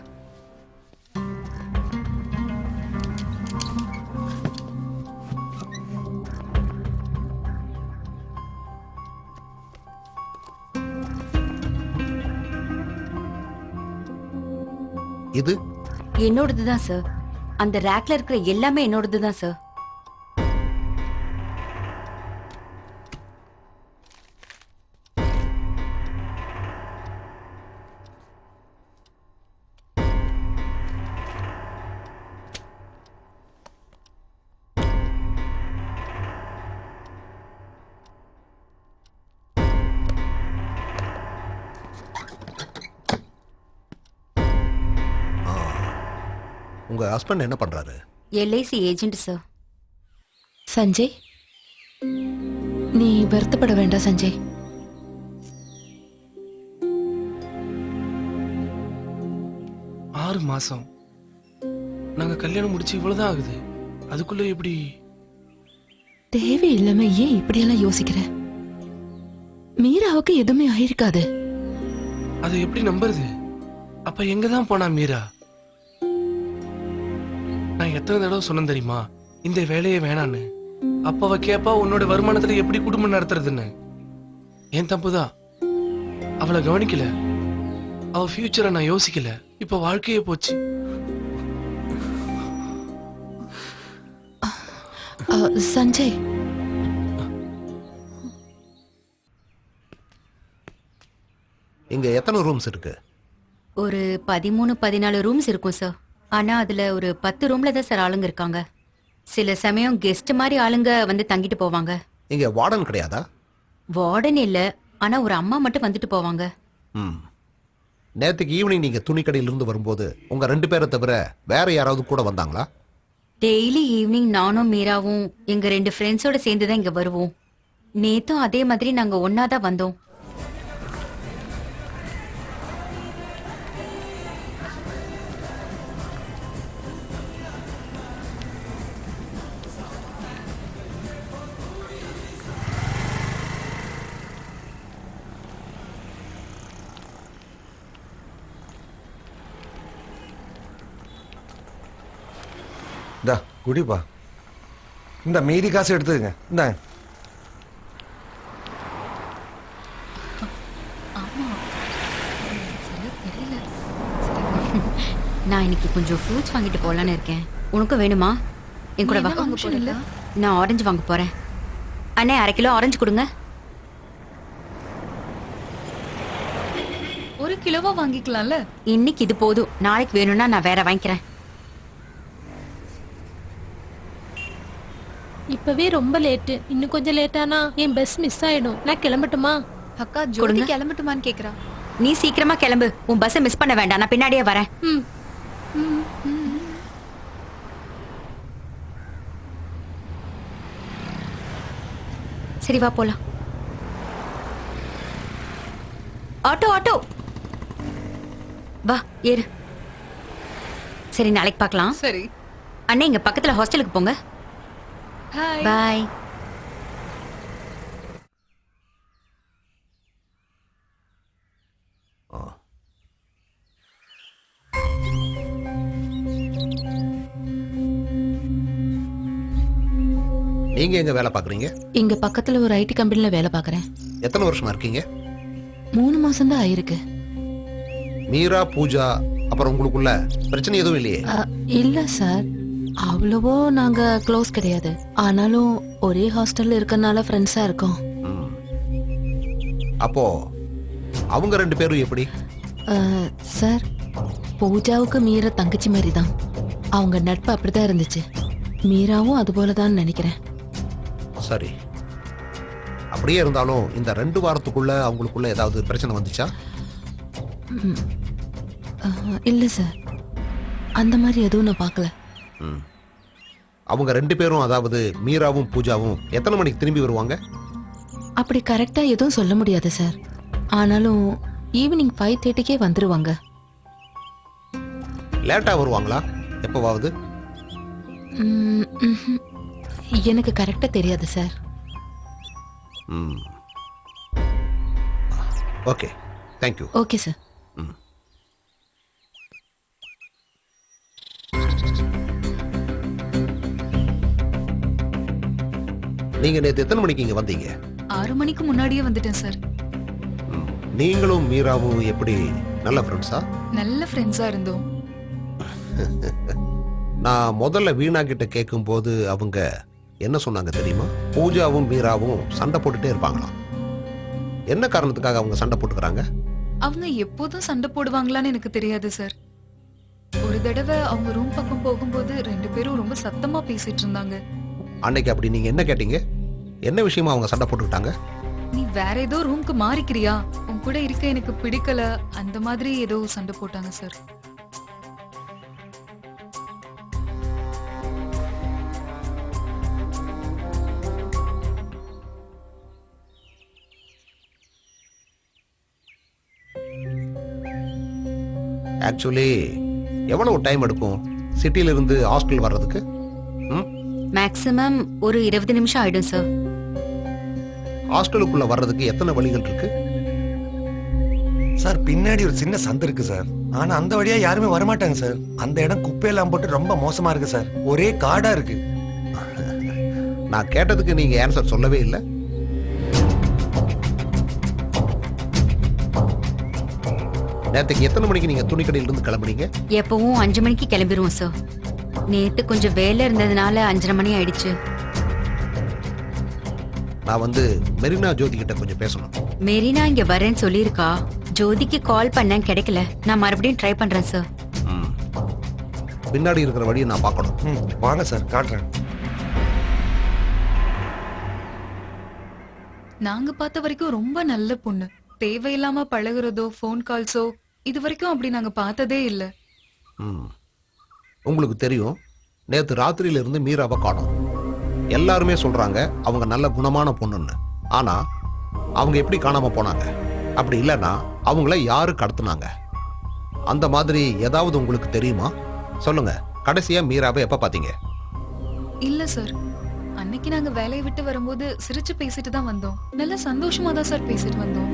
இது என்னோடது தான் சார். அந்த ரேக்ல இருக்கிற எல்லாமே என்னோடது தான் சார். உங்க ஹஸ்பண்ட் என்ன பண்றாரு? LIC agent sir. சஞ்சய், நீ வருத்தப்பட வேண்டாம் சஞ்சய். ஆறு மாசம் நாங்க கல்யாணம் முடிச்சு இவ்வளவுதான் ஆகுது. அதுக்குள்ள எப்படி? தேவையில்லாம ஏன் இப்படியெல்லாம் யோசிக்கிற? மீராவுக்கு எதுவுமே ஆயிருக்காது. அதை எப்படி நம்புறது? அப்ப எங்கதான் போனா மீரா? நான் எத்தனை தடவை சொன்னேன் தெரியுமா இந்த வேலையே வேணான்னு? அப்ப அவ கேப்பா உன்னோட வருமானத்துல எப்படி குடும்பம் நடத்துறதுன்னு. என் தப்புதான். அவளை கவனிக்கல. அவ ஃபியூச்சரை நான் யோசிக்கல. இப்ப வாழ்க்கையே போச்சு. சஞ்சய், இங்க எத்தனை ரூம்ஸ் இருக்கு? ஒரு 13-14 ரூம்ஸ் இருக்கும் சார். ஆனா அதுல ஒரு 10 ரூம்ல தான் சார் ஆளுங்க இருக்காங்க. சில சமயம் கெஸ்ட் மாதிரி ஆளுங்க வந்து தங்கிட்டு போவாங்க. இங்க வார்டன் கிடையாதா? வார்டன் இல்ல, ஆனா ஒரு அம்மா மட்டும் வந்துட்டு போவாங்க. ம். நேத்துக்கு ஈவினிங் நீங்க துணி கடையில இருந்து வரும்போது உங்க 2 பேரை தவிர வேற யாராவது கூட வந்தாங்களா? டெய்லி ஈவினிங் நானும் மீராவும் எங்க 2 ஃப்ரெண்ட்ஸோட சேர்ந்து தான் இங்க வருவோம். நேத்தும் அதே மாதிரி நாங்க ஒன்னாதான் வந்தோம். இந்தா குடிப்பா. இந்த மீதி காசு எடுத்துக்கங்க. இந்த நான் இன்னைக்கு கொஞ்சம் ஃப்ரூட்ஸ் வாங்கிட்டு போலான்னு இருக்கேன். உனக்கு வேணுமா? என் கூட வா. நான் ஆரஞ்சு வாங்க போறேன். அண்ணே 1/2 கிலோ ஆரஞ்சு கொடுங்க. 1 கிலோவா வாங்கிக்கலாம்ல? இன்னைக்கு இது போதும். நாளைக்கு வேணும்னா நான் வேற வாங்கிக்கிறேன். இப்பவே ரொம்ப லேட்டு. இன்னும் கொஞ்சம் லேட்டானா என் பஸ் மிஸ் ஆயிடும். நான் கிளம்பட்டுமா? அக்கா ஜோதி கிளம்பட்டுமான்னு கேக்குறா. நீ சீக்கிரமா கிளம்பு. உன் பஸ்ஸை மிஸ் பண்ண வேண்டாம். நான் பின்னாடியே வரேன். ம். சரி வா போலாம். ஆட்டோ ஆட்டோ வா ஏறு. சரி நாளைக்கு பார்க்கலாம். சரி. அண்ணே இங்க பக்கத்துல ஹாஸ்டலுக்கு போங்க. ஹாய். பாய். நீங்க எங்க வேலை பாக்குறீங்க? இங்க பக்கத்துல ஒரு ஐடி கம்பெனில வேலை பார்க்கறேன். எத்தனை வருஷமா இருக்கீங்க? 3 மாசம் தான் ஆயிருக்கு. மீரா, பூஜா அப்புறம் உங்களுக்குள்ள பிரச்சனை எதுவும் இல்லையே? இல்ல சார், அவ்வளவோ நாங்க க்ளோஸ் கிடையாது. ஆனாலும் ஒரே ஹாஸ்டல்ல இருக்கறனால ஃப்ரெண்ட்ஸா இருக்கோம். ம். அப்போ அவங்க 2 பேரும் எப்படி? சார், பூஜாவுக்கு மீரா தங்கச்சி மாதிரி தான். அவங்க நட்பு அப்படிதான் இருந்துச்சு. மீராவும் அது போலதான் நினைக்கிறேன். சரி. அப்படியே இருந்தாலும் இந்த 2 வாரத்துக்குள்ள அவங்களுக்குள்ள ஏதாவது பிரச்சனை வந்துச்சா? இல்ல சார், அந்த மாதிரி எதுவும் நான் பார்க்கல. ம். அவங்க 2 பேரும், அதாவது மீராவும் பூஜாவும் எத்தனை மணிக்கு திரும்பி வருவாங்க? அப்படி கரெக்டா எதுவும் சொல்ல முடியாது சார். ஆனாலும் ஈவினிங் 5:30க்கே வந்துருவாங்க. லேட்டா வருவாங்களா எப்பவாவது? எனக்கு கரெக்டா தெரியாது சார். ம். Okay, thank you. Okay sir. ம். நீங்க நேத்து எத்தனை மணிக்கு இங்க வந்தீங்க? 6 மணிக்கு முன்னாடியே வந்துட்டேன் சார். நீங்களும் மீராவும் எப்படி நல்ல ஃப்ரெண்ட்ஸா? நல்ல ஃப்ரெண்ட்ஸா இருந்தோம். நான் முதல்ல வீணா கிட்ட கேட்கும்போது அவங்க என்ன சொன்னாங்க தெரியுமா? பூஜாவும் மீராவும் சண்டை போட்டுட்டே இருப்பாங்களாம். என்ன காரணத்துக்காக அவங்க சண்டை போட்டுக்கிறாங்க? அவங்க எப்போதும் சண்டை போடுவாங்களான்னு எனக்கு தெரியாது சார். ஒரு தடவை அவங்க ரூம் பக்கம் போகும்போது 2 பேரும் ரொம்ப சத்தமா பேசிட்டு இருந்தாங்க. அன்னைக்கு அப்படி நீங்க என்ன கேட்டீங்க? என்ன விஷயமா அவங்க சண்டை போட்டுக்கிட்டாங்க? நீ வேற ஏதோ ரூம்க்கு மாறிக்கிறியா, உன் கூட இருக்க எனக்கு பிடிக்கல, அந்த மாதிரி ஏதோ சண்டை போட்டாங்க சார். ஆக்சுவலி எவ்வளவு டைம் எடுக்கும் சிட்டில இருந்து ஹாஸ்டல் வர்றதுக்கு? மேக்ஸிமம் ஒரு 20 நிமிஷம் ஆயிடும் சார். ஹாஸ்டலுக்குள்ள வர்றதுக்கு எத்தனை வழிகள் இருக்கு? சார் பின்னாடி ஒரு சின்ன சந்து இருக்கு சார். ஆனா அந்த வழியா யாருமே வரமாட்டாங்க சார். அந்த இடம் குப்பையெல்லாம் போட்டு ரொம்ப மோசமா இருக்கு சார். ஒரே காடா இருக்கு. நான் கேட்டதுக்கு நீங்க ஆன்சர் சொல்லவே இல்லை. நேற்றுக்கு எத்தனை மணிக்கு நீங்க துணிக்கடையில இருந்து கிளம்புனீங்க? எப்பவும் 5 மணிக்கு கிளம்பிடுவோம் சார். நேத்து கொஞ்சம் வேலை இருந்ததுனால 5:30 மணி ஆயிடுச்சு. நான் வந்து மெரினா ஜோதி கிட்ட கொஞ்சம் பேசணும். மெரினா இங்க வரேன்னு சொல்லியிருக்கா. ஜோதிக்கு கால் பண்ண கிடைக்கல. நான் மறுபடியும் ட்ரை பண்றேன் சார். பின்னாடி இருக்கிற வழியை நான் பார்க்கணும். வாங்க சார், காட்டுறேன். நாங்க பார்த்த வரைக்கும் ரொம்ப நல்ல பொண்ணு. தேவையில்லாம பழகுறதோ போன் கால்ஸோ இது வரைக்கும் அப்படி நாங்க பார்த்ததே இல்ல. உங்களுக்கு தெரியும், நேத்து ராத்திரியில இருந்து மீராவை காணோம். எல்லாருமே சொல்றாங்க அவங்க நல்ல குணமான பொண்ணுன்னு. ஆனா அவங்க எப்படி காணாம போனாங்க? அப்படி இல்லைன்னா அவங்கள யாரு கடத்துனாங்க? அந்த மாதிரி ஏதாவது உங்களுக்கு தெரியுமா? சொல்லுங்க. கடைசியா மீராவை எப்ப பாத்தீங்க? இல்ல சார், அன்னைக்கு நாங்க வேலையை விட்டு வரும்போது சிரிச்சு பேசிட்டு தான் வந்தோம். நல்ல சந்தோஷமா தான் சார் பேசிட்டு வந்தோம்.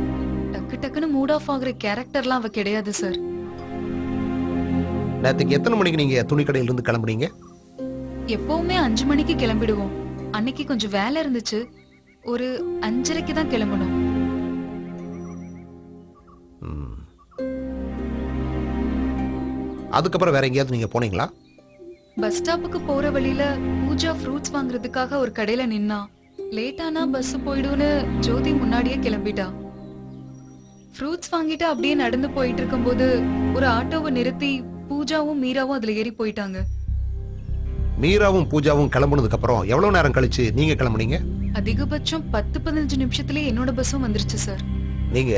டக்கு டக்குன்னு மூட் ஆஃப் ஆகுற கேரக்டர்லாம் அவ கிடையாது சார். நேத்துக்கு எத்தனை மணிக்கு நீங்க துணிக்கடையில இருந்து கிளம்புனீங்க? எப்பவுமே 5 மணிக்கு கிளம்பிடுவோம். அன்னைக்கு கொஞ்சம் வேலை இருந்துச்சு, ஒரு 5:30க்கு தான் கிளம்பணும். அதுக்கப்புறம் வேற எங்கேயாவது நீங்க போனீங்களா? பஸ் ஸ்டாப்புக்கு போற வழியில பூஜா ஃப்ரூட்ஸ் வாங்குறதுக்காக ஒரு கடையில நின்னா. லேட்டானா பஸ் போயிடும்னு ஜோதி முன்னாடியே கிளம்பிட்டா. ஃப்ரூட்ஸ் வாங்கிட்டு அப்படியே நடந்து போயிட்டு இருக்கும்போது ஒரு ஆட்டோவை நிறுத்தி பூஜாவும் மீராவும் அதுல ஏறி போயிட்டாங்க. மீராவும் பூஜாவும் கிளம்புனதுக்கு அப்புறம் எவ்வளவு நேரம் கழிச்சு நீங்க கிளம்புனீங்க? அதிகபட்சம் 10-15 நிமிஷத்துலயே என்னோட பஸ்ஸும் வந்துருச்சு சார். நீங்க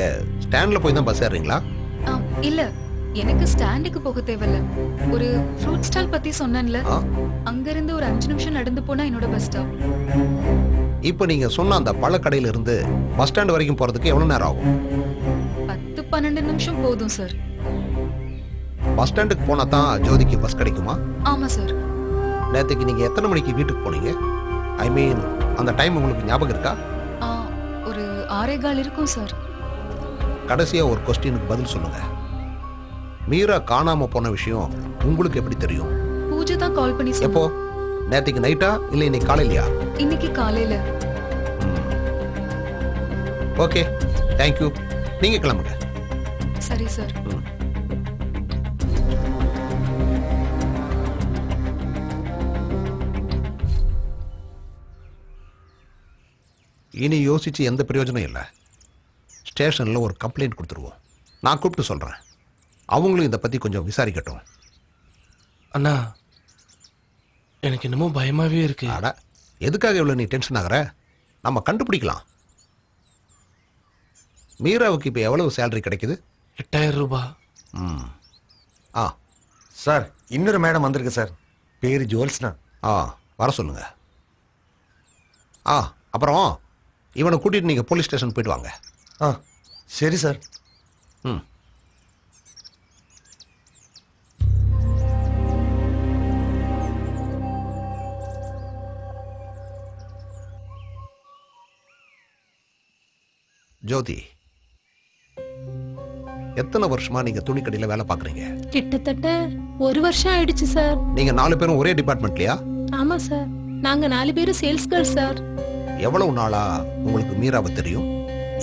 ஸ்டாண்ட்ல போய் தான் பஸ் ஏறீங்களா? இல்ல, எனக்கு ஸ்டாண்டுக்கு போக தேவையில்ல. ஒரு ஃப்ரூட் ஸ்டால் பத்தி சொன்னேன்ல, அங்க இருந்து ஒரு 5 நிமிஷம் நடந்து போனா என்னோட பஸ் ஸ்டாப். இப்ப நீங்க சொன்ன அந்த பழக்கடையில இருந்து பஸ் ஸ்டாண்ட் வரைக்கும் போறதுக்கு எவ்வளவு நேரம் ஆகும்? 10-12 நிமிஷம் போதும் சார். பஸ் ஸ்டாண்டுக்கு போனா தான் ஜோதிக்கு பஸ் கிடைக்குமா? ஆமா சார். நேத்துக்கு நீங்க எத்தனை மணிக்கு வீட்டுக்கு போனீங்க? ஐ மீன் அந்த டைம் உங்களுக்கு ஞாபகம் இருக்கா? ஒரு 6:15 இருக்கும் சார். கடைசியா ஒரு கொஸ்டினுக்கு பதில் சொல்லுங்க. மீரா காணாம போன விஷயம் உங்களுக்கு எப்படி தெரியும்? பூஜை தான் கால் பண்ணி எப்போ? நேத்துக்கு நைட்டா இல்ல இன்னைக்கு காலையிலயா? இன்னைக்கு காலையில. Okay, thank you. நீங்க கிளம்புங்க. சரி சார். இனி யோசிச்சு எந்த பிரயோஜனம் இல்லை. ஸ்டேஷன்ல ஒரு கம்ப்ளைண்ட் கொடுத்துருவோம். நான் கூப்பிட்டு சொல்றேன். அவங்களும் இதை பத்தி கொஞ்சம் விசாரிக்கட்டும். அண்ணா, எனக்கு என்னமோ பயமாவே இருக்கு. அட, எதுக்காக இவ்வளவு நீ டென்ஷன் ஆகுற? நம்ம கண்டுபிடிக்கலாம். மீராவுக்கு இப்ப எவ்வளவு சேலரி கிடைக்குது? 8000 ரூபாய். சார், இன்னொரு மேடம் வந்திருக்கு சார். பேரு ஜோல்ஸ்னா. வர சொல்லுங்க. அப்புறம் இவனை கூட்டிட்டு நீங்க போலீஸ் ஸ்டேஷன் போயிட்டு வாங்க. சரி சார். ஜோதி, எத்தனை வருஷமா நீங்க துணிக்கடையில வேலை பாக்குறீங்க? கிட்டத்தட்ட 1 வருஷம் ஆயிடுச்சு சார். நீங்க 4 பேரும் ஒரே டிபார்ட்மெண்ட்லயா? ஆமா சார், நாங்க 4 பேரும் சேல்ஸ் கேர்ள் சார். எவ்வளவு நாளா உங்களுக்கு மீராவை தெரியும்?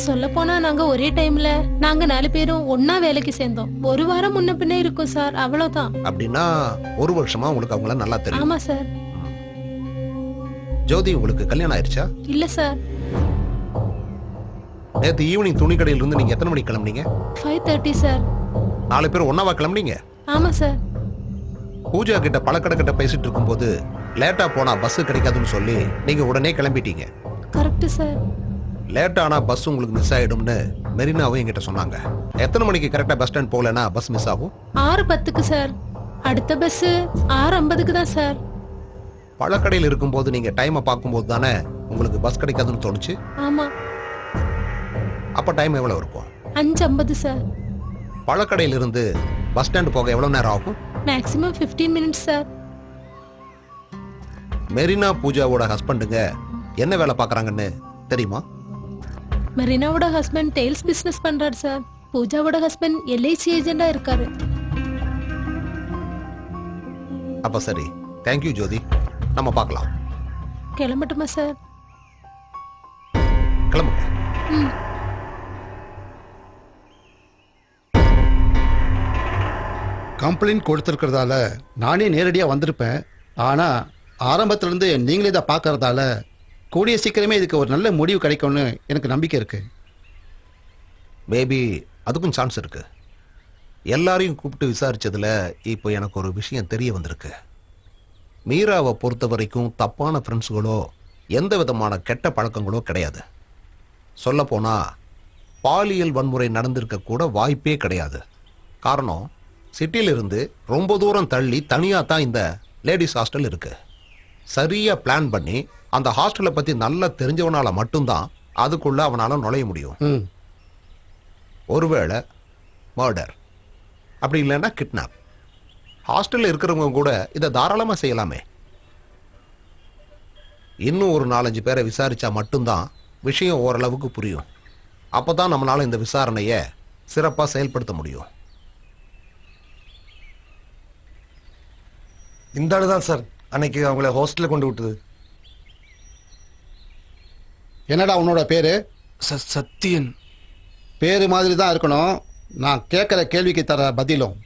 சொல்ல போனா நாங்க ஒரே டைம்ல நாங்க 4 பேரும் ஒன்னா வேலைக்கு சேர்ந்தோம். ஒரு வாரம் முன்ன பின்ன இருக்கும் சார், அவ்வளவுதான். அப்படின்னா ஒரு வருஷமா உங்களுக்கு அவங்கள நல்லா தெரியும். ஆமா சார். ஜோதி, உங்களுக்கு கல்யாணம் ஆயிடுச்சா? இல்ல சார். நேத்து ஈவினிங் துணி கடையில இருந்து நீங்க எத்தனை மணிக்கு கிளம்புனீங்க? 5:30 சார். 4 பேர் ஒன்னாவா கிளம்புனீங்க? ஆமா சார். பூஜா கிட்ட பழக்கடை கிட்ட பேசிட்டு இருக்கும்போது லேட்டா போனா பஸ் கிடைக்காதுன்னு சொல்லி நீங்க உடனே கிளம்பிட்டீங்க. Correct sir. லேட்டா ஆனா பஸ் உங்களுக்கு மிஸ் ஆயிடும்னு மெரினாவும் என்கிட்ட சொன்னாங்க. எத்தனை மணிக்கு கரெக்டா பஸ் ஸ்டாண்ட் போகலன்னா பஸ் மிஸ் ஆகும்? 6:10க்கு சார். அடுத்த பஸ் 6:50க்கு தான் சார். பழக்கடையில் இருக்கும்போது நீங்க டைமை பார்க்கும்போது தானே உங்களுக்கு பஸ் கிடைக்காதுன்னு தோணுச்சு. ஆமா. அப்ப டைம் எவ்வளவு இருக்கும்? 5:50 சார். பழக்கடையில இருந்து பஸ் ஸ்டாண்ட் போக எவ்வளவு நேரம் ஆகும்? Maximum 15 minutes sir. மெரினா பூஜாவோட ஹஸ்பண்டுங்க என்ன வேலை பார்க்கறாங்கன்னு தெரியுமா? மெரினாவோட ஹஸ்பண்ட் டெய்ல்ஸ் பிசினஸ் பண்றாரு சார். பூஜாவோட ஹஸ்பண்ட் LIC ஏஜென்டா இருக்காரு. அப்ப சரி, தேங்க்யூ ஜோதி, நம்ம பார்க்கலாம். கிளம்பட்டுமா சார்? கிளம்புங்க. ம். கம்ப்ளைண்ட் கொடுத்துருக்கிறதால நானே நேரடியாக வந்திருப்பேன். ஆனால் ஆரம்பத்திலேருந்து நீங்களே இதை பார்க்கறதால கூடிய சீக்கிரமே இதுக்கு ஒரு நல்ல முடிவு கிடைக்கும்னு எனக்கு நம்பிக்கை இருக்கு. மேபி அதுக்கும் சான்ஸ் இருக்கு. எல்லாரையும் கூப்பிட்டு விசாரிச்சதுல இப்போ எனக்கு ஒரு விஷயம் தெரிய வந்திருக்கு. மீராவை பொறுத்த வரைக்கும் தப்பான ஃப்ரெண்ட்ஸுகளோ எந்த விதமான கெட்ட பழக்கங்களோ கிடையாது. சொல்லப்போனா பாலியல் வன்முறை நடந்திருக்க கூட வாய்ப்பே கிடையாது. காரணம், சிட்டியிலிருந்து ரொம்ப தூரம் தள்ளி தனியாக தான் இந்த லேடிஸ் ஹாஸ்டல் இருக்கு. சரியா பிளான் பண்ணி அந்த ஹாஸ்டலை பத்தி நல்லா தெரிஞ்சவனால மட்டும்தான் அதுக்குள்ள அவனால நுழைய முடியும். ஒருவேளை மர்டர், அப்படி இல்லைன்னா கிட்னாப். ஹாஸ்டல்ல இருக்கிறவங்க கூட இதை தாராளமா செய்யலாமே. இன்னும் ஒரு 4-5 பேரை விசாரிச்சா மட்டும்தான் விஷயம் ஓரளவுக்கு புரியும். அப்பதான் நம்மளால இந்த விசாரணையை சிறப்பா செயல்படுத்த முடியும். இந்த ஆளு தான் சார் அன்னைக்கு அவங்கள ஹாஸ்டல்ல கொண்டு விட்டது. என்னடா உன்னோட பேரு? சத்தியன். பேரு மாதிரி தான் இருக்கணும். நான் கேட்குற கேள்விக்கு தர பதிலும்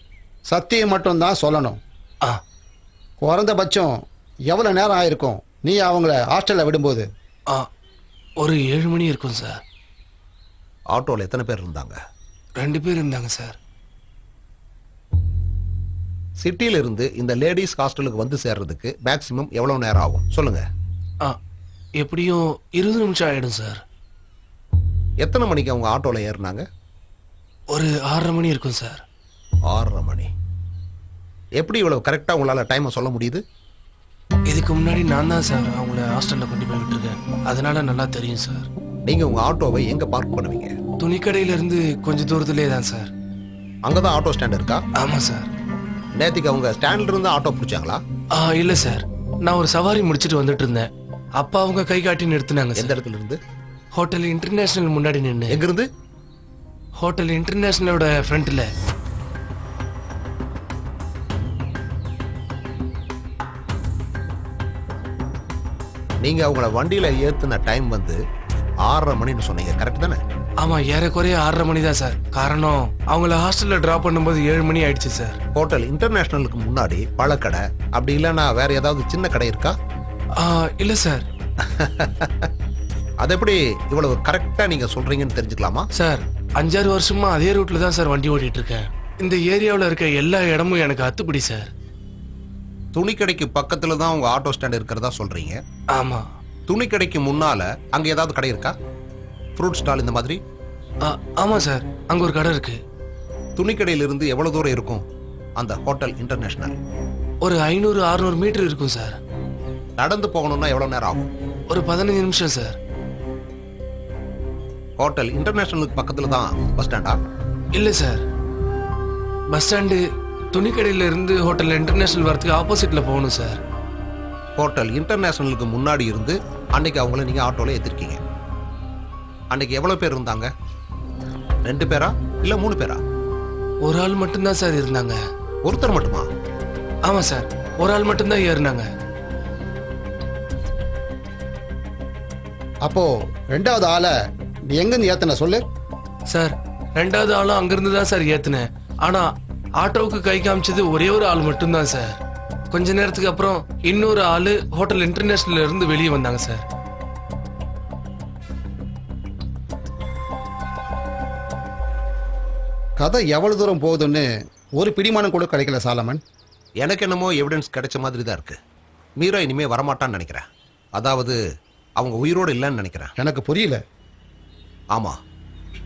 சத்தியம் மட்டும்தான் சொல்லணும். ஆ, குறைந்தபட்சம் எவ்வளோ நேரம் ஆயிருக்கும் நீ அவங்கள ஹாஸ்டலில் விடும்போது? ஒரு 7 மணி இருக்கும் சார். ஆட்டோல எத்தனை பேர் இருந்தாங்க? 2 பேர் இருந்தாங்க சார். சிட்டியில இருந்து இந்த லேடிஸ் ஹாஸ்டலுக்கு வந்து சேர்றதுக்கு மேக்சிமம் எவ்வளவு நேரம் ஆகும் சொல்லுங்க? எப்படியும் 20 நிமிஷம் ஆயிடும் சார். எத்தனை மணிக்கு அவங்க ஆட்டோல ஏறினாங்க? ஒரு 6:30 மணி இருக்கும் சார். 6:30 மணி. எப்படி இவ்வளவு கரெக்டா உங்களால டைமை சொல்ல முடியுது? இதுக்கு முன்னாடி நான் தான் சார் அவங்கள ஹாஸ்டல்ல கொண்டு போய் விட்டுருக்கேன். அதனால நல்லா தெரியும் சார். நீங்க உங்க ஆட்டோவை எங்க பார்க் பண்ணுவீங்க? துணிக்கடையில இருந்து கொஞ்சம் தூரத்திலே தான் சார். அங்கதான் ஆட்டோ ஸ்டாண்ட் இருக்கா? ஆமா சார். நேத்திக்கு அவங்க ஸ்டாண்ட்ல இருந்து ஆட்டோ பிடிச்சாங்களா? இல்ல சார், நான் ஒரு சவாரி முடிச்சிட்டு வந்துட்டு இருந்தேன். அப்பா அவங்க கை காட்டி நிறுத்தினாங்க. எந்த இடத்துல இருந்து? ஹோட்டல் இன்டர்நேஷனல் முன்னாடி நின்று. எங்க இருந்து? ஹோட்டல் இன்டர்நேஷனலோட ஃப்ரண்ட்ல. நீங்க அவங்கள வண்டியில ஏத்துன டைம் வந்து 6:30 மணின்னு சொன்னீங்க, கரெக்ட் தானே? ஆமா, ஏறக்குறைய 6:30 மணி தான் சார். காரணம் அவங்கள ஹாஸ்டல்ல டிராப் பண்ணும்போது 7 மணி ஆயிடுச்சு சார். ஹோட்டல் இன்டர்நேஷனலுக்கு முன்னாடி பழக்கடை அப்படி இல்லைன்னா வேற ஏதாவது சின்ன கடை இருக்கா? இல்ல சார். அது எப்படி இவ்வளவு கரெக்டா நீங்க சொல்றீங்கன்னு தெரிஞ்சுக்கலாமா? சார், 5-6 வருஷமா அதே ரூட்ல தான் சார் வண்டி ஓட்டிட்டு இருக்கேன். இந்த ஏரியாவில் இருக்க எல்லா இடமும் எனக்கு அத்துப்படி சார். துணிக்கடைக்கு பக்கத்துல தான் உங்க ஆட்டோ ஸ்டாண்ட் இருக்கிறதா சொல்றீங்க. ஆமா. துணிக்கடைக்கு முன்னால அங்க ஏதாவது கடை இருக்கா? ஃப்ரூட் ஸ்டால் இந்த மாதிரி? ஆமா சார், அங்க ஒரு கடை இருக்கு. துணிக்கடையில இருந்து எவ்வளவு தூரம் இருக்கும் அந்த ஹோட்டல் இன்டர்நேஷனல்? ஒரு 500-600 மீட்டர் இருக்கும் சார். நடந்து போகணும்னா எவ்வளவு நேரம் ஆகும்? ஒரு 15 நிமிஷம் சார். ஹோட்டல் இன்டர்நேஷனலுக்கு பக்கத்துல தான் பஸ் ஸ்டாண்டா? இல்ல சார், பஸ் ஸ்டாண்டு துணிக்கடையில இருந்து ஹோட்டல் இன்டர்நேஷனல் வரதுக்கு ஆப்போசிட்ல போகணும் சார். ஹோட்டல் இன்டர்நேஷனலுக்கு முன்னாடி இருந்து அன்னைக்கு அவங்கள நீங்க ஆட்டோல ஏத்திருக்கீங்க. அன்னைக்கு எவ்வளவு பேர் இருந்தாங்க? 2 பேரா இல்ல 3 பேரா? ஒரு ஆள் மட்டும்தான் சார் இருந்தாங்க. ஒருத்தர் மட்டுமா? ஆமா சார், ஒரு ஆள் மட்டும்தான் ஏறினாங்க. அப்போ 2வது ஆளை நீ எங்கேருந்து ஏத்தன சொல்லு. சார் ரெண்டாவது ஆளும் அங்கிருந்து தான் சார் ஏத்துனேன். ஆனா ஆட்டோவுக்கு கை காமிச்சது ஒரே ஒரு ஆள் மட்டும்தான் சார். கொஞ்ச நேரத்துக்கு அப்புறம் இன்னொரு ஆளு ஹோட்டல் இன்டர்நேஷனல்ல இருந்து வெளியே வந்தாங்க சார். கதை எவ்வளவு தூரம் போகுதுன்னு ஒரு பிடிமானம் கூட கிடைக்கல சாலமன். எனக்கு என்னமோ எவிடன்ஸ் கிடைச்ச மாதிரி தான் இருக்கு. மீரா இனிமே வரமாட்டான்னு நினைக்கிறேன். அதாவது அவங்க உயிரோடு இல்லைன்னு நினைக்கிறேன். எனக்கு புரியல. ஆமா,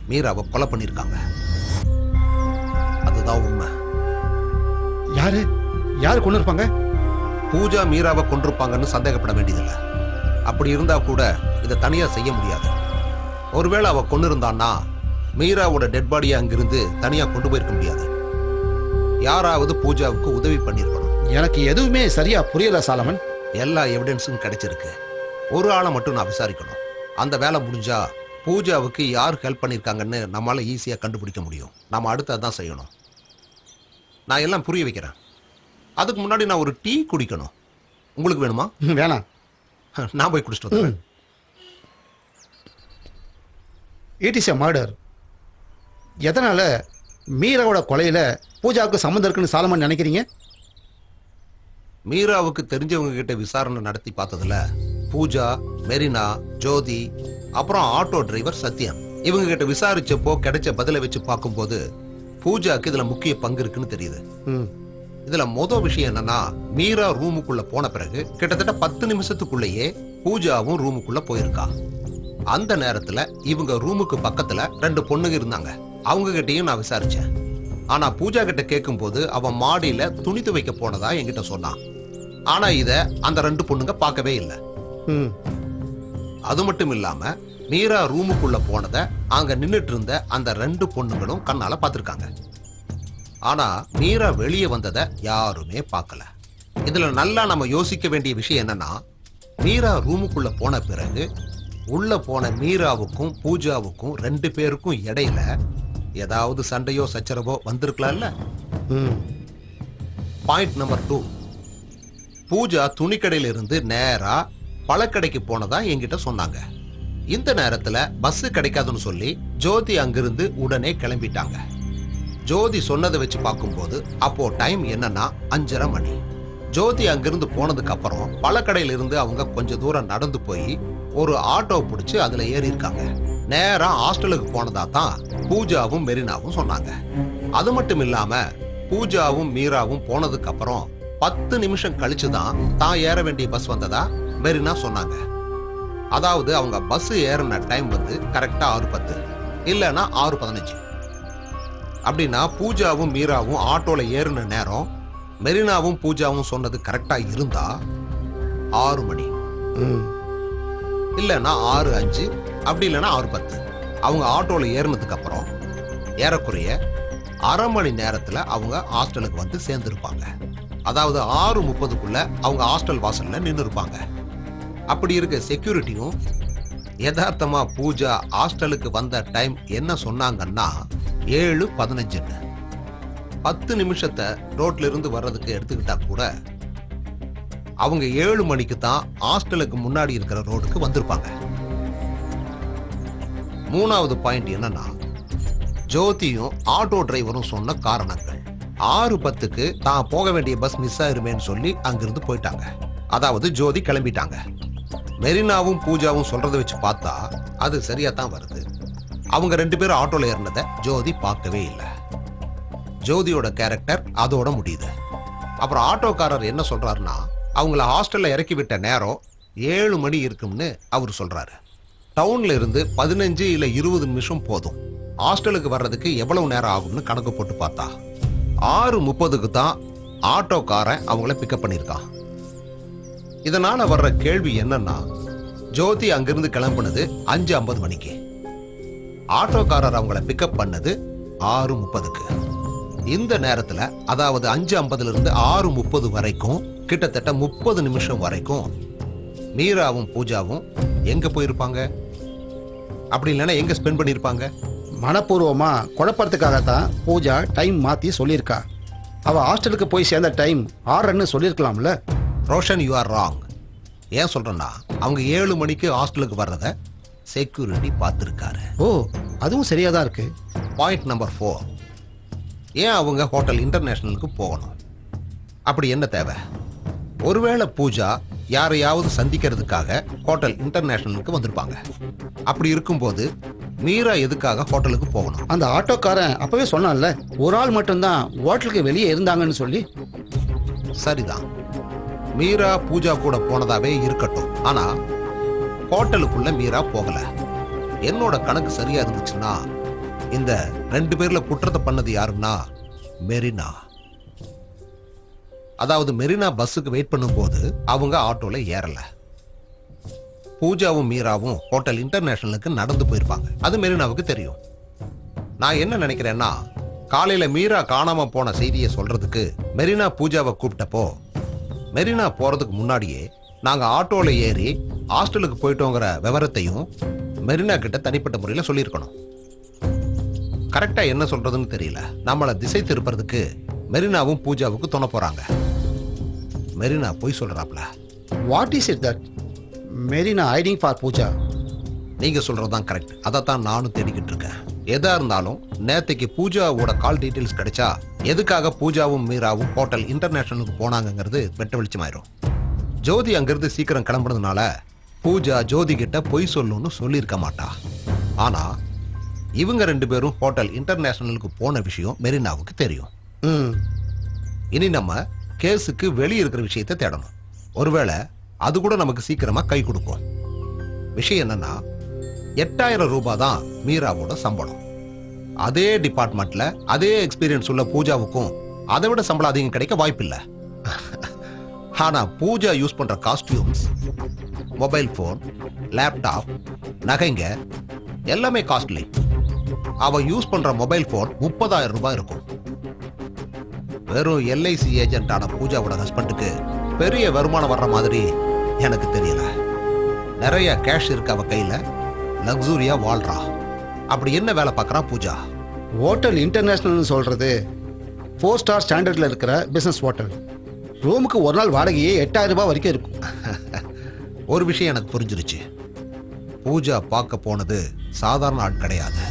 மீராவை கொலை பண்ணியிருக்காங்க. அதுதான் உண்மை. யாரு யாரு கொண்டு இருப்பாங்க? பூஜா மீராவை கொண்டிருப்பாங்கன்னு சந்தேகப்பட வேண்டியதில்லை. அப்படி இருந்தா கூட இதை தனியா செய்ய முடியாது. ஒருவேளை அவ கொண்டு இருந்தான்னா மீராவோட டெட் பாடியை அங்கிருந்து தனியா கொண்டு போயிருக்க முடியாது. யாராவது பூஜாவுக்கு உதவி பண்ணியிருக்கணும். எனக்கு எதுவுமே சரியா புரியல சாலமன். எல்லா எவிடன்ஸும் கிடைச்சிருக்கு. ஒரு ஆளை மட்டும் நான் விசாரிக்கணும். அந்த வேலை முடிஞ்சா பூஜாவுக்கு யார் ஹெல்ப் பண்ணியிருக்காங்கன்னு நம்மளால ஈஸியா கண்டுபிடிக்க முடியும். நாம அடுத்து அதான் செய்யணும். நான் எல்லாம் புரிய வைக்கிறேன். அதுக்கு முன்னாடி நான் ஒரு டீ குடிக்கணும். உங்களுக்கு வேணுமா? வேணாம், நான் போய் குடிச்சிட்டு வந்துடுறேன். It is a murder. எதனால மீராவோட கொலையில பூஜாவுக்கு சம்மந்தம் இருக்குன்னு சாலமன் நினைக்கிறீங்க? மீராவுக்கு தெரிஞ்சவங்க கிட்ட விசாரணை நடத்தி பார்த்ததுல பூஜா, மெரினா, ஜோதி, அப்புறம் ஆட்டோ டிரைவர் சத்யன் இவங்க கிட்ட விசாரிச்சப்போ கிடைச்ச பதிலை வச்சு பார்க்கும்போது பூஜாக்கு இதுல முக்கிய பங்கு இருக்குன்னு தெரியுது. இதுல மொதல் விஷயம் என்னன்னா, மீரா ரூமுக்குள்ள போன பிறகு கிட்டத்தட்ட 10 நிமிஷத்துக்குள்ளேயே பூஜாவும் ரூமுக்குள்ள போயிருக்கா. அந்த நேரத்துல இவங்க ரூமுக்கு பக்கத்துல 2 பொண்ணுங்க இருந்தாங்க. அவங்க கிட்டையும் நான் விசாரிச்சேன். ஆனா பூஜா கிட்ட கேட்கும் போது அவன் மாடியில துணி துவைக்க போனதா என்கிட்ட சொன்னான். ஆனா இத அந்த 2 பொண்ணுங்க பார்க்கவே இல்லை. அது மட்டும் இல்லாம மீரா ரூமுக்குள்ள போனத அங்க நின்னுட்டு இருந்த அந்த 2 பொண்ணுங்களும் கண்ணால பார்த்திருக்காங்க. ஆனா மீரா வெளியே வந்ததை யாருமே பார்க்கல. இதுல நல்லா நம்ம யோசிக்க வேண்டிய விஷயம் என்னன்னா, மீரா ரூமுக்குள்ள போன பிறகு உள்ள போன மீராவுக்கும் பூஜாவுக்கும் 2 பேருக்கும் இடையில ஏதாவது சண்டையோ சச்சரவோ வந்திருக்கலாம்ல. பாயிண்ட் நம்பர் 2, பூஜா துணிக்கடையில இருந்து நேரா பழக்கடைக்கு போனதா என்கிட்ட சொன்னாங்க. இந்த நேரத்துல பஸ் கிடைக்காதுன்னு சொல்லி ஜோதி அங்கிருந்து உடனே கிளம்பிட்டாங்க. ஜோதி சொன்னதை வச்சு பார்க்கும்போது அப்போ டைம் என்னன்னா 5:30 மணி. ஜோதி அங்கிருந்து போனதுக்கு அப்புறம் பழக்கடையில இருந்து அவங்க கொஞ்சம் தூரம் நடந்து போய் ஒரு ஆட்டோ பிடிச்சு அதுல ஏறி இருக்காங்க. நேரா ஹாஸ்டலுக்கு போனதா தான் பூஜாவும் மெரினாவும் சொன்னாங்க. அது மட்டும் இல்லாம பூஜாவும் மீராவும் போனதுக்கு அப்புறம் 10 நிமிஷம் கழிச்சுதான் தான் ஏற வேண்டிய பஸ் வந்ததா மெரினா சொன்னாங்க. அதாவது அவங்க பஸ் ஏறின டைம் வந்து கரெக்டா 6:10 இல்லைன்னா 6:15. அப்படின்னா பூஜாவும் மீராவும் ஆட்டோல ஏறின நேரம் மெரினாவும் பூஜாவும் சொன்னது கரெக்டா இருந்தா 6 மணி, இல்லைன்னா 6:05, அப்படி இல்லைன்னா 6:10. அவங்க ஆட்டோல ஏறினதுக்கு அப்புறம் ஏறக்குறைய அரை மணி நேரத்துல அவங்க ஹாஸ்டலுக்கு வந்து சேர்ந்திருப்பாங்க. அதாவது 6:30க்குள்ள அவங்க ஹாஸ்டல் வாசல்ல நின்று இருப்பாங்க. அப்படி இருக்க செக்யூரிட்டியும் யதார்த்தமா பூஜா ஹாஸ்டலுக்கு வந்த டைம் என்ன சொன்னாங்கன்னா 7:15. 10 நிமிஷத்தை ரோட்ல இருந்து வர்றதுக்கு எடுத்துக்கிட்டா கூட அவங்க 7 மணிக்கு தான் ஹாஸ்டலுக்கு முன்னாடி இருக்கிற ரோடுக்கு வந்திருப்பாங்க. 3வது பாயிண்ட் என்னன்னா, ஜோதியும் ஆட்டோ டிரைவரும் சொன்ன காரணங்கள். 6:10க்கு தான் போக வேண்டிய பஸ் மிஸ் ஆயிருமேன்னு சொல்லி அங்கிருந்து போயிட்டாங்க. அதாவது ஜோதி கிளம்பிட்டாங்க. மெரினாவும் பூஜாவும் சொல்றதை வச்சு பார்த்தா அது சரியா தான் வருது. அவங்க 2 பேரும் ஆட்டோல ஏறினதை ஜோதி பார்க்கவே இல்லை. ஜோதியோட கேரக்டர் அதோட முடியுது. அப்புறம் ஆட்டோக்காரர் என்ன சொல்றாருன்னா, அவங்கள ஹாஸ்டல்ல இறக்கி விட்ட நேரம் 7 மணி இருக்கும்னு அவர் சொல்றாரு. டவுன்ல இருந்து 15 இல்ல 20 நிமிஷம் போதும். ஹாஸ்டலுக்கு வர்றதுக்கு எவ்வளவு நேரம் ஆகும்னு கணக்கு போட்டு பார்த்தா 6:30க்கு தான் ஆட்டோக்காரன் அவங்கள பிக்கப் பண்ணியிருக்கான். இதனால வர்ற கேள்வி என்னன்னா, ஜோதி அங்கிருந்து கிளம்புனது 5:50 மணிக்கு, ஆட்டோக்காரர் அவங்கள பிக்கப் பண்ணது 6:30க்கு. இந்த நேரத்துல அதாவது 5:50 இருந்து 6:30 வரைக்கும் கிட்டத்தட்ட 30 நிமிஷம் வரைக்கும் மீராவும் பூஜாவும் எங்க போயிருப்பாங்க? அப்படி இல்லைன்னா எங்க ஸ்பெண்ட் பண்ணிருப்பாங்க? மனப்பூர்வமா குழப்பறதுக்காகத்தான் பூஜா டைம் மாத்தி சொல்லியிருக்கா. அவ ஹாஸ்டலுக்கு போய் சேர்ந்த டைம் 6:30 சொல்லியிருக்கலாம்ல. Roshan, you are wrong. ஏன் சொல்றேன்னா, அவங்க 7 மணிக்கு ஹாஸ்டலுக்கு வர்றத செக்யூரிட்டி பார்த்துருக்காரு. ஓ, அதுவும் சரியா தான் இருக்கு. பாயிண்ட் நம்பர் 4, ஏன் அவங்க ஹோட்டல் இன்டர்நேஷனலுக்கு போகணும்? அப்படி என்ன தேவை? ஒருவேளை பூஜா யாரையாவது சந்திக்கிறதுக்காக ஹோட்டல் இன்டர்நேஷனலுக்கு வந்திருப்பாங்க. அப்படி இருக்கும்போது மீரா எதுக்காக ஹோட்டலுக்கு போகணும்? அந்த ஆட்டோக்காரன் அப்பவே சொன்னான்ல, ஒரு ஆள் மட்டும்தான் ஹோட்டலுக்கு வெளியே இருந்தாங்கன்னு சொல்லி. சரிதான், மீரா பூஜா கூட போனதாவே இருக்கட்டும். ஆனா ஹோட்டலுக்குள்ள மீரா போகல. என்னோட கணக்கு சரியா இருந்துச்சுன்னா இந்த 2 பேர்ல குற்றத்தை பண்ணது யாருன்னா மெரினா. அதாவது மெரினா பஸ்ஸுக்கு வெயிட் பண்ணும்போது அவங்க ஆட்டோல ஏறல. பூஜாவும் மீராவும் ஹோட்டல் இன்டர்நேஷனலுக்கு நடந்து போயிருப்பாங்க. அது மெரினாவுக்கு தெரியும். நான் என்ன நினைக்கிறேன்னா, காலையில மீரா காணாம போன செய்தியை சொல்றதுக்கு மெரினா பூஜாவை கூப்பிட்டப்போ மெரினா போறதுக்கு முன்னாடியே நாங்க ஆட்டோல ஏறி ஹாஸ்டலுக்கு போயிட்டோங்கிற விவரத்தையும் மெரினா கிட்ட தனிப்பட்ட முறையில் சொல்லியிருக்கணும். கரெக்டா என்ன சொல்றதுன்னு தெரியல. நம்மளை திசை திருப்பறதுக்கு மெரினாவும் பூஜாவுக்கு துணை போறாங்க. மெரினா போய் சொல்றாப்ல. What is it that Marina hiding for Pooja? நீங்க சொல்றதுதான் கரெக்ட். அதைத்தான் நானும் தேடிக்கிட்டு இருக்கேன். எதா இருந்தாலும் நேத்தைக்கு பூஜாவோட கால் டீடைல்ஸ் கிடைச்சா எதுக்காக பூஜாவும் மீராவும் ஹோட்டல் இன்டர்நேஷனலுக்கு போனாங்கிறது வெட்ட வெளிச்சமாயிரும். ஜோதி அங்கிருந்து சீக்கிரம் கிளம்புறதுனால பூஜா ஜோதி கிட்ட பொய் சொல்லணும்னு சொல்லியிருக்க மாட்டா. ஆனா இவங்க 2 பேரும் ஹோட்டல் இன்டர்நேஷனலுக்கு போன விஷயம் மெரினாவுக்கு தெரியும். இனி நம்ம கேஸுக்கு வெளியே இருக்கிற விஷயத்தை தேடணும். ஒருவேளை அது கூட நமக்கு சீக்கிரமா கை கொடுக்கும். விஷயம் என்னன்னா, 8000 ரூபாய் தான் மீராவோட சம்பளம். அதே டிபார்ட்மெண்ட்ல அதே எக்ஸ்பீரியன்ஸ் உள்ள பூஜாவுக்கும் அதை விட சம்பளம் அதிகம் கிடைக்க வாய்ப்பில்லை. ஆனா பூஜா யூஸ் பண்ற காஸ்டியூம்ஸ், மொபைல் போன், லேப்டாப், நகைங்க எல்லாமே காஸ்ட்லி. அவ யூஸ் பண்ற மொபைல் போன் 30,000 ரூபாய் இருக்கும். வெறும் LIC ஏஜென்டான பூஜாவோட ஹஸ்பண்டுக்கு பெரிய வருமானம் வர்ற மாதிரி எனக்கு தெரியல. நிறைய கேஷ் இருக்கு அவ கையில, லக்ஸூரியா வாழ்றா. அப்படி என்ன வேலை பார்க்கறா பூஜா? ஹோட்டல் இன்டர்நேஷனல் சொல்றது 4 ஸ்டார் ஸ்டாண்டர்ட்ல இருக்கிற பிசினஸ் ஹோட்டல். ரூமுக்கு ஒரு நாள் வாடகையே 8000 ரூபாய் வரைக்கும் இருக்கும். ஒரு விஷயம் எனக்கு புரிஞ்சிருச்சு. பூஜா பார்க்க போனது சாதாரண ஆள் கிடையாது.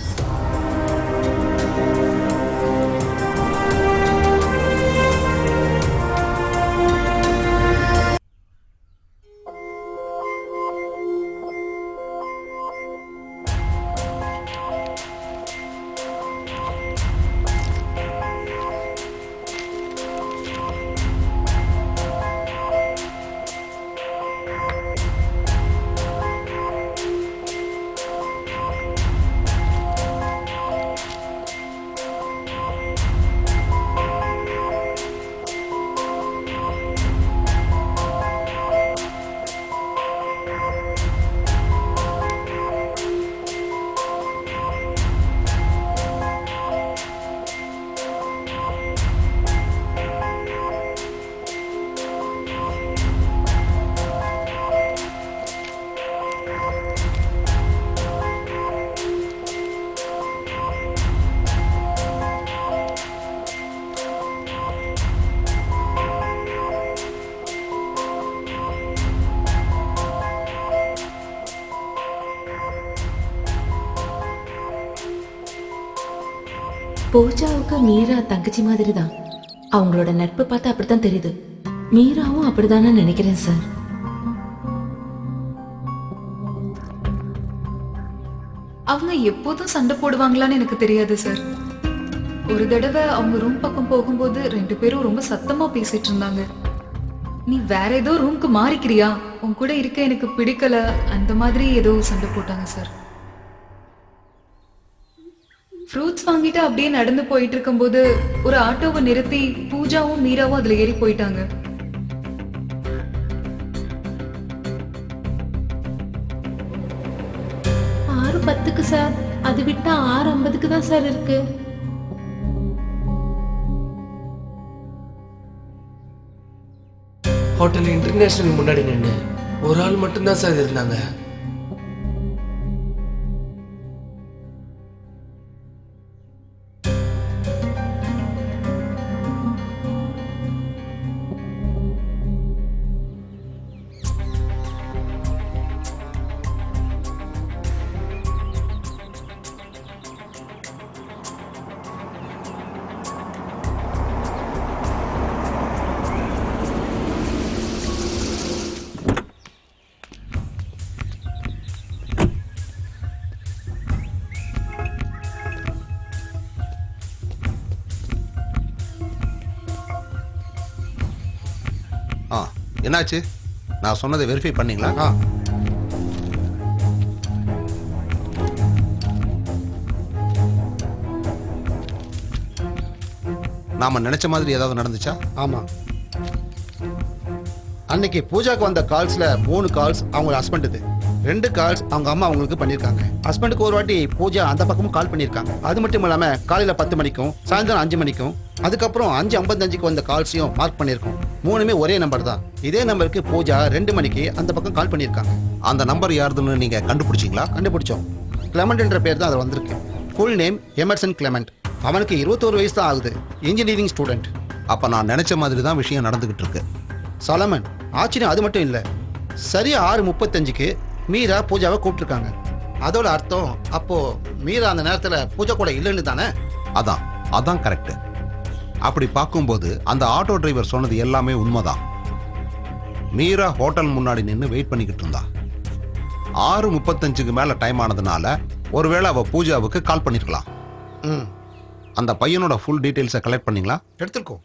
பூஜாவுக்கு மீரா தங்கச்சி மாதிரி தான். அவங்களோட நட்பு பார்த்தா அப்படித்தான் தெரியுது. மீராவும் அப்படிதானே நினைக்கிறேன் சார். அவங்க எப்போதும் சண்டை போடுவாங்களான்னு எனக்கு தெரியாது சார். ஒரு தடவை அவங்க ரூம் பக்கம் போகும்போது 2 பேரும் ரொம்ப சத்தமா பேசிட்டு இருந்தாங்க. நீ வேற ஏதோ ரூம்க்கு மாறிக்கிறியா, உன் கூட இருக்க எனக்கு பிடிக்கல, அந்த மாதிரி ஏதோ சண்டை போட்டாங்க சார். ஃப்ரூட்ஸ் வாங்கிட்டு அப்படியே நடந்து போயிட்டு இருக்கும்போது ஒரு ஆட்டோவை நிறுத்தி பூஜாவும் மீராவும் அதுல ஏறி போயிட்டாங்க. ஆறு 10க்கு சார். அது விட்டா 6:50க்கு தான் சார் இருக்கு. ஹோட்டல் இன்டர்நேஷனல் முன்னாடி நின்று ஒரு ஆள் மட்டும்தான் சார் இருந்தாங்க. என்னாச்சு? நான் சொன்னதை வெரிஃபை பண்ணீங்களா? ஆ நாம நினைச்ச மாதிரி ஏதாவது நடந்துச்சா? ஆமாம். அன்னைக்கு பூஜாக்கு வந்த கால்ஸ்ல 3 கால்ஸ் அவங்க ஹஸ்பண்டுது, 2 கால்ஸ் அவங்க அம்மா அவங்களுக்கு பண்ணியிருக்காங்க. ஹஸ்பண்டுக்கு ஒரு வாட்டி பூஜா அந்த பக்கமும் கால் பண்ணியிருக்காங்க. அது மட்டும் இல்லாமல் காலையில் 10 மணிக்கும் சாயந்தரம் 5 மணிக்கும் அதுக்கப்புறம் 5:55க்கு வந்த கால்ஸையும் மார்க் பண்ணியிருக்கோம். 3மே ஒரே நம்பர் தான். இதே நம்பருக்கு பூஜா 2 மணிக்கு அந்த பக்கம் கால் பண்ணியிருக்காங்க. அந்த நம்பர் யாருதுன்னு நீங்க கண்டுபிடிச்சிங்களா? கண்டுபிடிச்சோம். கிளமெண்ட்ன்ற பேர் தான் அதில் வந்திருக்கு. Full name Emerson Clement. அவனுக்கு 21 வயசு தான் ஆகுது. Engineering student. அப்ப நான் நினைச்ச மாதிரி தான் விஷயம் நடந்துகிட்டு இருக்கு. சாலமன், ஆச்சரியம் அது மட்டும் இல்லை. சரியா 6:35க்கு மீரா பூஜாவை கூப்பிட்டுருக்காங்க. அதோட அர்த்தம் அப்போ மீரா அந்த நேரத்தில் பூஜா கூட இல்லைன்னு தானே? அதான் கரெக்ட். அப்படி பார்க்கும்போது அந்த ஆட்டோ டிரைவர் சொன்னது எல்லாமே உண்மைதான். மீரா ஹோட்டல் முன்னாடி நின்று வெயிட் பண்ணிக்கிட்டு இருந்தா. 6:35க்கு மேல டைம் ஆனதுனால ஒருவேளை அவ பூஜாவுக்கு கால் பண்ணிருக்கலாம். ம், அந்த பையனோட ஃபுல் டீடைல்ஸை கலெக்ட் பண்ணீங்களா? எடுத்துருக்கோம்.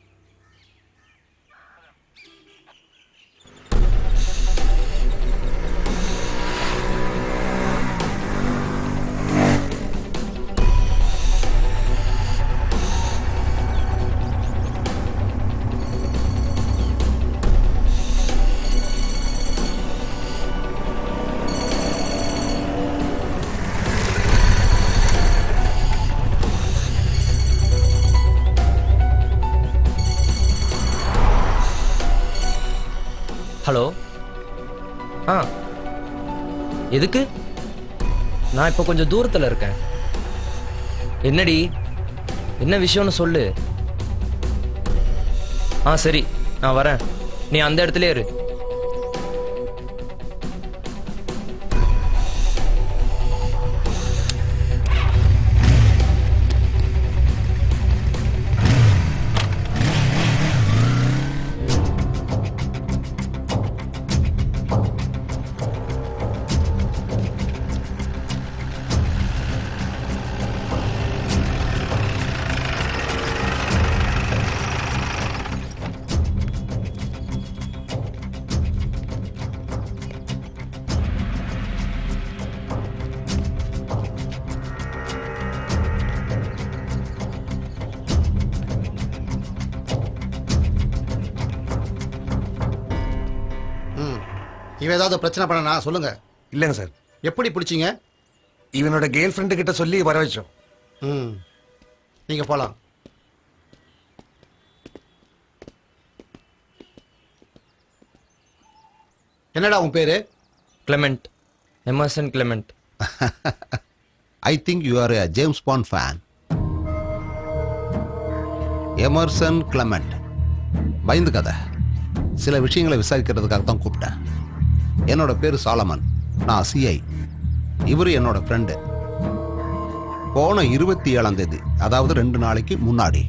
ஹலோ. எதுக்கு? நான் இப்போ கொஞ்சம் தூரத்தில் இருக்கேன். என்னடி, என்ன விஷயம்னு சொல்லு. சரி, நான் வரேன். நீ அந்த இடத்துல இரு. இவன் ஏதாவது பிரச்சனை பண்ணனா சொல்லுங்க. இல்லைங்க சார். எப்படி பிடிச்சிங்க? இவனோட கேர்ள் ஃப்ரெண்டு கிட்ட சொல்லி வர வச்சோம். ம், நீங்க போலாம். என்னடா உன் பேரு? Clement, Emerson Clement. I think you are a James bond fan. Emerson Clement. பயந்து கதை. சில விஷயங்களை விசாரிக்கிறதுக்காக தான் கூப்பிட்டேன். என்னோட பேர் சாலமன். நான் சிஐ. இவர் என்னோட ஃப்ரெண்டு. போன 27ஆம் தேதி, அதாவது 2 நாளைக்கு முன்னாடி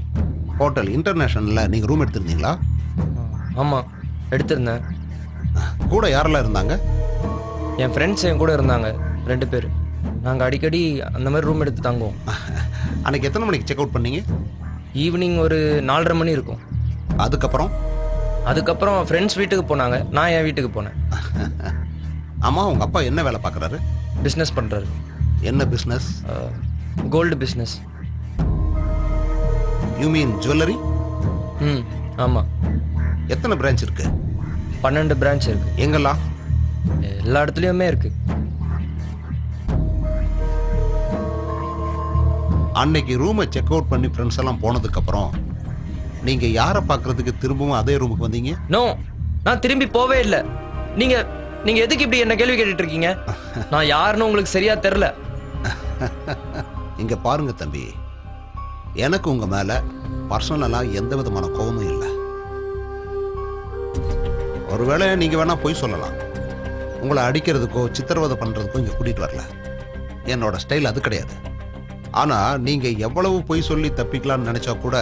ஹோட்டல் இன்டர்நேஷனலில் நீங்கள் ரூம் எடுத்திருந்தீங்களா? ஆமாம், எடுத்திருந்தேன். கூட யாரெல்லாம் இருந்தாங்க? என் ஃப்ரெண்ட்ஸ் என் கூட இருந்தாங்க, 2 பேர். நாங்கள் அடிக்கடி அந்த மாதிரி ரூம் எடுத்து தங்குவோம். அன்னைக்கு எத்தனை மணிக்கு செக் அவுட் பண்ணீங்க? ஈவினிங் ஒரு 4:30 மணி இருக்கும். அதுக்கப்புறம் ஃப்ரெண்ட்ஸ் வீட்டுக்கு போனாங்க, நான் என் வீட்டுக்கு போனேன். அம்மா, உங்கள் அப்பா என்ன வேலை பார்க்குறாரு? பிஸ்னஸ் பண்ணுறாரு. என்ன business? Gold business. You mean jewellery? ம், ஆமாம். எத்தனை பிரான்ச் இருக்கு? 12 பிரான்ச் இருக்கு. எங்கெல்லாம்? எல்லா இடத்துலையுமே இருக்கு. அன்னைக்கு ரூமை செக் அவுட் பண்ணி ஃப்ரெண்ட்ஸ் எல்லாம் போனதுக்கப்புறம் நீங்க யாரை பார்க்கறதுக்கு திரும்பவும் அதே ரூமுக்கு வந்தீங்க? நோ, நான் திரும்பி போவே இல்லை. நீங்க நீங்க எதுக்கு இப்படி என்ன கேள்வி கேட்டுட்டு இருக்கீங்க? நான் யாருன்னு உங்களுக்கு சரியா தெரியல. இங்க பாருங்க தம்பி, எனக்கு உங்க மேல பர்சனலா எந்த விதமான கோபமும் இல்லை. ஒருவேளை நீங்க வேணா போய் சொல்லலாம். உங்களை அடிக்கிறதுக்கோ சித்திரவதை பண்றதுக்கோ இங்க கூட்டிட்டு வரல. என்னோட ஸ்டைல் அது கிடையாது. ஆனா நீங்க எவ்வளவு பொய் சொல்லி தப்பிக்கலாம்னு நினைச்சா கூட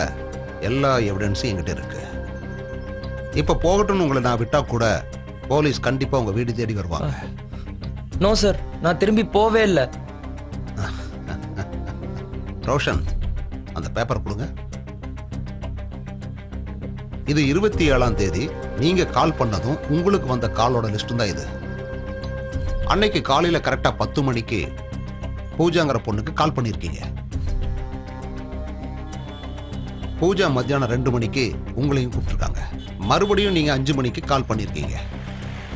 எல்லா எவிடன்ஸும் என்கிட்ட இருக்கு. இப்ப போகட்டும்னு உங்களை நான் விட்டா கூட போலீஸ் கண்டிப்பா உங்க வீடு தேடி வருவாங்க. நோ சார், நான் திரும்பி போவே இல்லை. ரோஷன், அந்த பேப்பர் கொடுங்க. இது 27ஆம் தேதி நீங்க கால் பண்ணதும் உங்களுக்கு வந்த காலோட லிஸ்ட் தான் இது. அன்னைக்கு காலையில கரெக்டா 10 மணிக்கு பூஜாங்கிற பொண்ணுக்கு கால் பண்ணிருக்கீங்க. பூஜா மத்தியானம் 2 மணிக்கு உங்களையும் கூப்பிட்டுருக்காங்க. மறுபடியும் நீங்க 5 மணிக்கு கால் பண்ணிருக்கீங்க.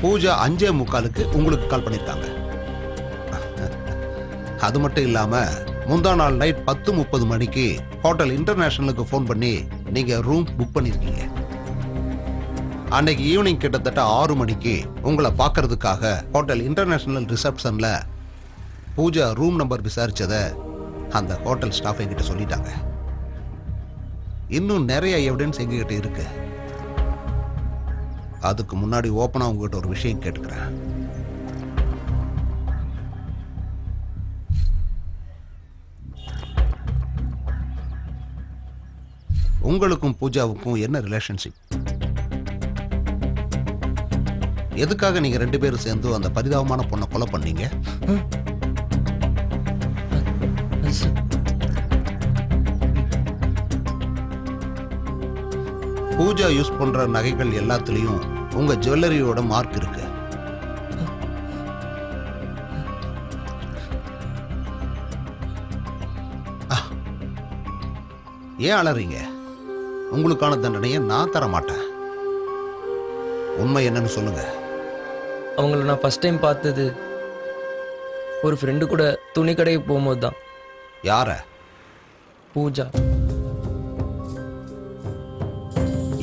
பூஜா 5:45க்கு உங்களுக்கு கால் பண்ணிருக்காங்க. அது மட்டும் இல்லாம முந்தா நாள் நைட் 10:30 மணிக்கு ஹோட்டல் இன்டர்நேஷனலுக்கு ஃபோன் பண்ணி நீங்க ரூம் புக் பண்ணிருக்கீங்க. அன்னைக்கு ஈவினிங் கிட்டத்தட்ட 6 மணிக்கு உங்களை பார்க்கறதுக்காக ஹோட்டல் இன்டர்நேஷனல் ரிசப்ஷன்ல பூஜா ரூம் நம்பர் விசாரிச்சத அந்த ஹோட்டல் ஸ்டாஃப் என்கிட்ட சொல்லிட்டாங்க. இன்னும் நிறைய எவிடன்ஸ் எங்ககிட்ட இருக்கு. அதுக்கு முன்னாடி ஓப்பனா உங்ககிட்ட ஒரு விஷயம் கேட்டுக்கிறேன். உங்களுக்கும் பூஜாவுக்கும் என்ன ரிலேஷன்ஷிப்? எதுக்காக நீங்க 2 பேரும் சேர்ந்து அந்த பரிதாபமான பொண்ணை கொலை பண்ணீங்க? பூஜா யூஸ் பண்ற நகைகள் எல்லாத்துலயும் உங்க ஜுவல்லரியோட மார்க் இருக்கு. ஏன் அலறீங்க? உங்களுக்கான தண்டனையை நான் தர மாட்டேன். உண்மை என்னன்னு சொல்லுங்க. அவங்கள நான் ஃபர்ஸ்ட் டைம் பார்த்தது ஒரு ஃப்ரெண்டு கூட துணி கடைக்கு போகும்போது தான். யார? பூஜா.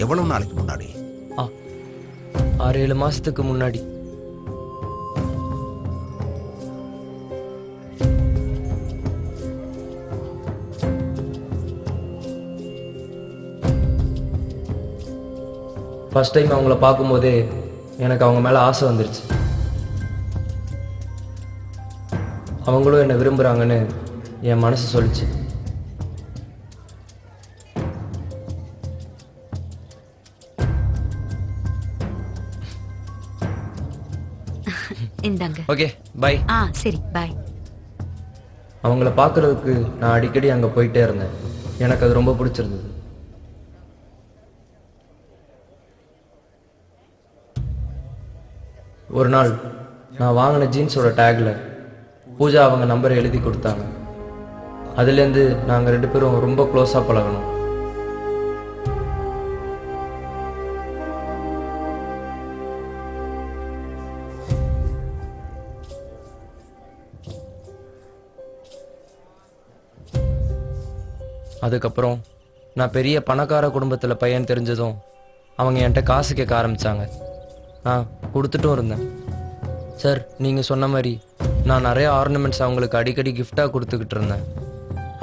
எவ்வளவு நாளைக்கு முன்னாடி? 6-7 மாசத்துக்கு முன்னாடி. ஃபர்ஸ்ட் டைம் அவங்கள பார்க்கும்போதே எனக்கு அவங்க மேலே ஆசை வந்துருச்சு. அவங்களும் என்னை விரும்புகிறாங்கன்னு என் மனசு சொல்லிச்சு. இந்தாங்க. Okay bye. சரி பாய். அவங்கள பார்க்கறதுக்கு நான் அடிக்கடி அங்கே போயிட்டே இருந்தேன். எனக்கு அது ரொம்ப பிடிச்சிருந்தது. ஒரு நாள் நான் வாங்கின ஜீன்ஸோட டேக்ல பூஜா அவங்க நம்பரை எழுதி கொடுத்தாங்க. அதுலேருந்து நாங்கள் 2 பேரும் ரொம்ப க்ளோஸாக பழகணும். அதுக்கப்புறம் நான் பெரிய பணக்கார குடும்பத்தில் பையன் தெரிஞ்சதும் அவங்க என்கிட்ட காசு கேட்க ஆரம்பித்தாங்க. நான் கொடுத்துட்டும் இருந்தேன். சார் நீங்கள் சொன்ன மாதிரி நான் நிறைய ஆர்னமெண்ட்ஸ் அவங்களுக்கு அடிக்கடி கிஃப்டாக கொடுத்துக்கிட்டு இருந்தேன்.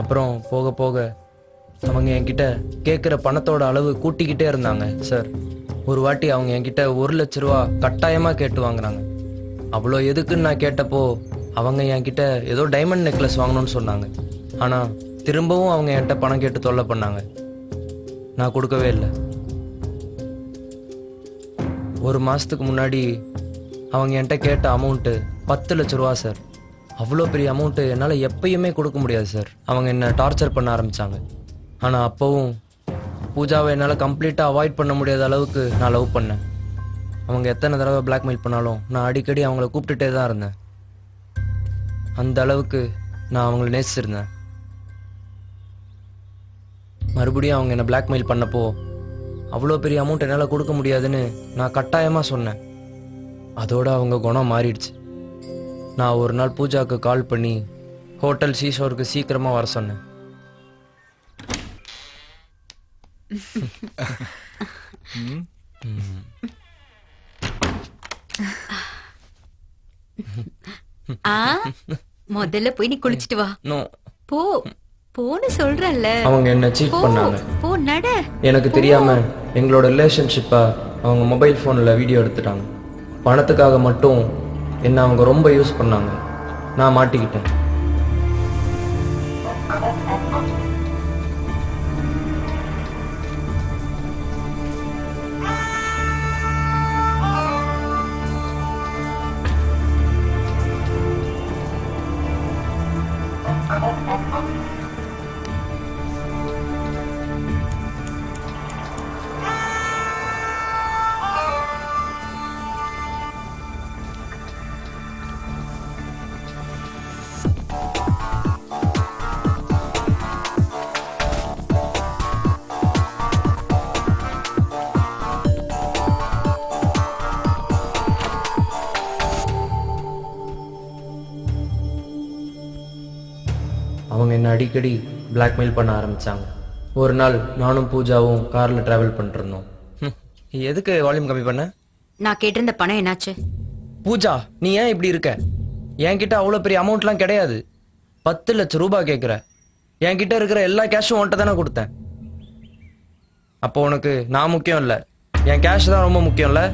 அப்புறம் போக போக அவங்க என்கிட்ட கேட்குற பணத்தோட அளவு கூட்டிக்கிட்டே இருந்தாங்க. சார் ஒரு வாட்டி அவங்க என்கிட்ட 1 லட்ச ரூபா கட்டாயமாக கேட்டு வாங்கினாங்க. அவ்வளோ எதுக்குன்னு நான் கேட்டப்போ அவங்க என்கிட்ட ஏதோ டைமண்ட் நெக்லஸ் வாங்கணும்னு சொன்னாங்க. ஆனால் திரும்பவும் அவங்க என்கிட்ட பணம் கேட்டு தொல்லை பண்ணாங்க. நான் கொடுக்கவே இல்லை. 1 மாதத்துக்கு முன்னாடி அவங்க என்கிட்ட கேட்ட அமௌண்ட்டு 10 லட்ச ரூபா சார். அவ்வளோ பெரிய அமௌண்ட்டு என்னால் எப்பயுமே கொடுக்க முடியாது சார். அவங்க என்னை டார்ச்சர் பண்ண ஆரம்பித்தாங்க. ஆனால் அப்போவும் பூஜாவை என்னால் கம்ப்ளீட்டாக அவாய்ட் பண்ண முடியாத அளவுக்கு நான் லவ் பண்ணேன். அவங்க எத்தனை தடவை பிளாக்மெயில் பண்ணாலும் நான் அடிக்கடி அவங்கள கூப்பிட்டுட்டே தான் இருந்தேன். அந்த அளவுக்கு நான் அவங்கள நேசிச்சிருந்தேன். மறுபடியும் அவங்க என்னை பிளாக்மெயில் பண்ணப்போ அவ்வளோ பெரிய அமௌண்ட் என்னால் கொடுக்க முடியாதுன்னு நான் கட்டாயமாக சொன்னேன். அதோட அவங்க குணம் மாறிடுச்சு. நான் ஒரு நாள் பூஜாவுக்கு கால் பண்ணி ஹோட்டல் சீஷோருக்கு சீக்கிரமாக வர சொன்னேன். முதல்ல போய் நீ குளிச்சிட்டு வா. நோ போ போன்னு சொல்றல்ல. அவங்க என்ன சீட் பண்ணாங்க. போ நட. எனக்கு தெரியாம எங்களோட ரிலேஷன்ஷிப்பை அவங்க மொபைல் ஃபோனில் வீடியோ எடுத்துட்டாங்க. பணத்துக்காக மட்டும் என்ன அவங்க ரொம்ப யூஸ் பண்ணாங்க. நான் மாட்டிக்கிட்டேன். அவங்க என்ன அடிக்கடி பிளாக்மெயில் பண்ண ஆரம்பித்தாங்க. ஒரு நாள் நானும் பூஜாவும் காரில் ட்ராவல் பண்ணிருந்தோம். எதுக்கு வால்யூம் கம்மி பண்ண? நான் கேட்டிருந்த பணம் என்னாச்சு? பூஜா, நீ ஏன் இப்படி இருக்க? என்கிட்ட அவ்வளோ பெரிய அமௌண்ட்லாம் கிடையாது. 10 லட்சம் ரூபாய் கேட்குற. என்கிட்ட இருக்கிற எல்லா கேஷும் உன்கிட்ட தானே கொடுத்தேன். அப்போ உனக்கு நான் முக்கியம் இல்லை, என் கேஷ் தான் ரொம்ப முக்கியம் இல்லை?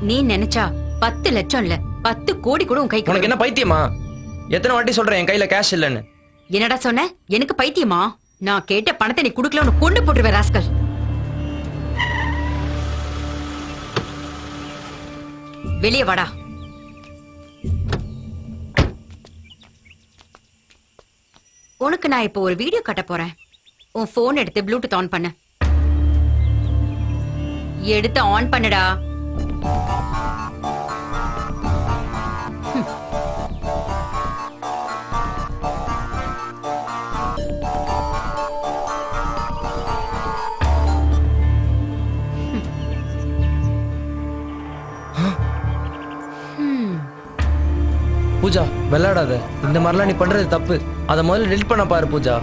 நீ நினைச்சா 10 லட்சம் இல்ல 10 கோடி கூட உன் கைக்கு உனக்கு என்ன பைத்தியமா? எத்தனை வாட்டி சொல்றேன் என் கையில கேஷ் இல்லைன்னு? என்னடா சொன்ன? எனக்கு பைத்தியமா? நான் கேட்ட பணத்தை நீ குடுக்கல, உன்னை கொண்டு போட்டுருவேன் ராஸ்கல். வெளியே வாடா. உனக்கு நான் இப்போ ஒரு வீடியோ காட்ட போறேன். உன் போன் எடுத்து ப்ளூடூத் ஆன் பண்ணு. எடுத்து ஆன் பண்ணுடா. பூஜா, விளையாடாத. இந்த மாதிரிலாம் நீ பண்றது தப்பு. அதை முதல்ல டெலிட் பண்ண பாரு பூஜா.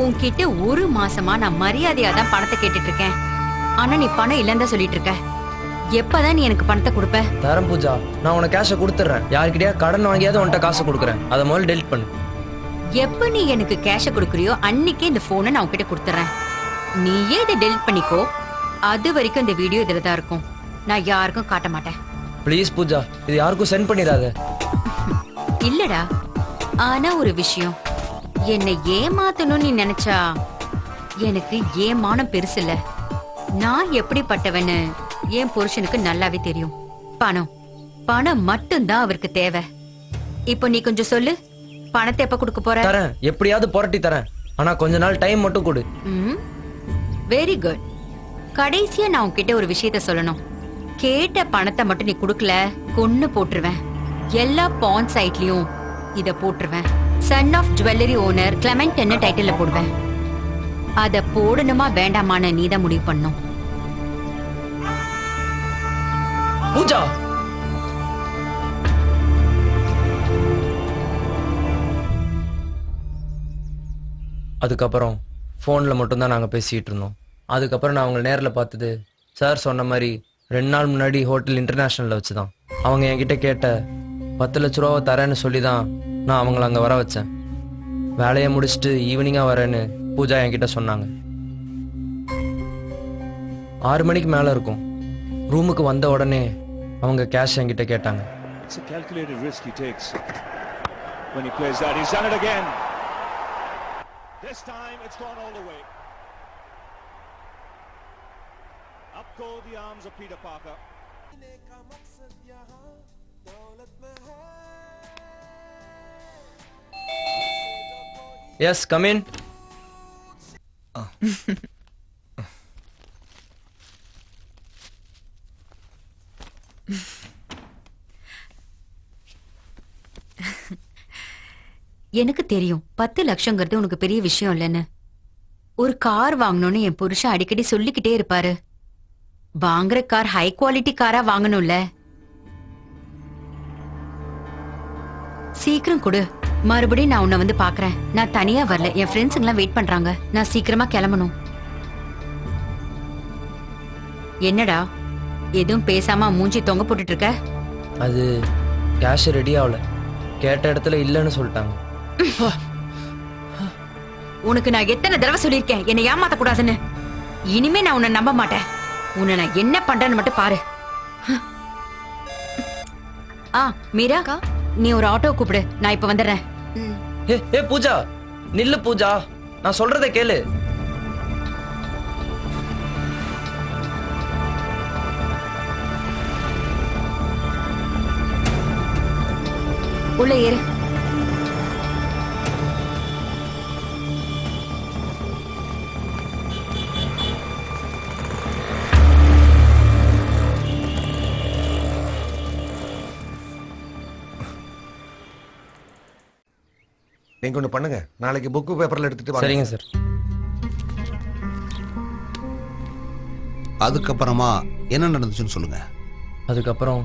உன்கிட்ட ஒரு மாசமா நான் மரியாதையா தான் பணத்தை கேட்டுட்டு இருக்கேன். ஆனா நீ பணம் இல்லன்னு தான் சொல்லிட்டு இருக்க. எப்பதான் நீ எனக்கு பணத்தை கொடுப்ப? தரேன் பூஜா, நான் உனக்கு கேஷை கொடுத்துட்றேன். யாருக்கிட்டயா கடன் வாங்கியாவது உன்கிட்ட காசை கொடுக்குறேன். அதை முதல்ல டெலிட் பண்ணு. எப்ப நீ எனக்கு கேஷ கொடுக்குறியோ அன்னைக்கே இந்த போனை நான் உன்கிட்ட கொடுத்துறேன். நீயே இதை டெலிட் பண்ணிக்கோ. அது வரைக்கும் இந்த வீடியோ இதுல தான் இருக்கும். நான் யாருக்கும் காட்ட மாட்டேன். ப்ளீஸ் பூஜா, இது யாருக்கும் சென்ட் பண்ணிடாத. இல்லடா, ஆனா ஒரு விஷயம், என்னை ஏமாத்தணும்னு நீ நினைச்சா எனக்கு ஏமானம் பெருசு இல்ல. நான் எப்படிப்பட்டவன்னு என் புருஷனுக்கு நல்லாவே தெரியும். பணம் பணம் மட்டும்தான் அவருக்கு தேவை. இப்போ நீ கொஞ்சம் சொல்லு, பணத்தை எப்ப கொடுக்க போற? தரேன், எப்படியாவது புரட்டி தரேன். ஆனா கொஞ்ச நாள் டைம் மட்டும் கொடு. Very good. கடைசியா நான் உன்கிட்ட ஒரு விஷயத்த சொல்லணும். கேட்ட பணத்தை மட்டும் நீ குடுக்கல, கொன்னு போட்டுருவேன். எல்லா பான் சைட்லயும் இத போட்டுருவேன். Son of jewellery owner Clement title போடுவேன். அத போடணுமா வேண்டாமான்னு நீதான் முடிவு பண்ணும். பூஜா, அதுக்கப்புறம் ஃபோனில் மட்டும்தான் நாங்கள் பேசிகிட்டு இருந்தோம். அதுக்கப்புறம் நான் அவங்களை நேரில் பார்த்தது சார் சொன்ன மாதிரி 2 நாள் முன்னாடி ஹோட்டல் இன்டர்நேஷ்னலில் வச்சு தான். அவங்க என்கிட்ட கேட்ட 10 லட்ச ரூபாவை தரேன்னு சொல்லி தான் நான் அவங்கள அங்கே வர வச்சேன். வேலையை முடிச்சுட்டு ஈவினிங்காக வரேன்னு பூஜா என்கிட்ட சொன்னாங்க. 6 மணிக்கு மேலே இருக்கும். ரூமுக்கு வந்த உடனே அவங்க கேஷ் என்கிட்ட கேட்டாங்க. This time it's gone all the way. Up go the arms of Peter Parker. Yes, come in. எனக்கு தெரியும் 10 லட்சங்கிறது உனக்கு பெரிய விஷயம் இல்லைன்னு. ஒரு கார் வாங்கணும்னு என் புருஷன் அடிக்கடி சொல்லிக்கிட்டே இருப்பாரு. வாங்குற கார் ஹை குவாலிட்டி காரா வாங்கணும்ல. சீக்கிரம் கொடு, மறுபடியும் நான் உன்னை வந்து பாக்குறேன். நான் தனியா வரல, என் ஃப்ரெண்ட்ஸுங்க எல்லாம் வெயிட் பண்றாங்க. நான் சீக்கிரமா கிளம்பணும். என்னடா எதுவும் பேசாம மூஞ்சி தொங்க போட்டுட்டு இருக்க? அது கேஷ் ரெடி ஆகல, கேட்ட இடத்துல இல்லைன்னு சொல்லிட்டாங்க. உனக்கு நான் எத்தனை தடவை சொல்லியிருக்கேன் என்னை ஏமாத்த கூடாதுன்னு. இனிமே நான் உன்னை நம்ப மாட்டேன். உன்னை நான் என்ன பண்றேன்னு மட்டும் பாரு. மீரா, நீ ஒரு ஆட்டோ கூப்பிடு, நான் இப்ப வந்துடுறேன். ஏ பூஜா, நில்லு பூஜா, நான் சொல்றத கேளு. உள்ள ஏறு. நீங்க ஒண்ணு பண்ணுங்க, நாளைக்கு புக்கு பேப்பர்ல எடுத்துட்டு வாங்க. சரிங்க சார். அதுக்கப்புறமா என்ன நடந்துச்சுன்னு சொல்லுங்க. அதுக்கப்புறம்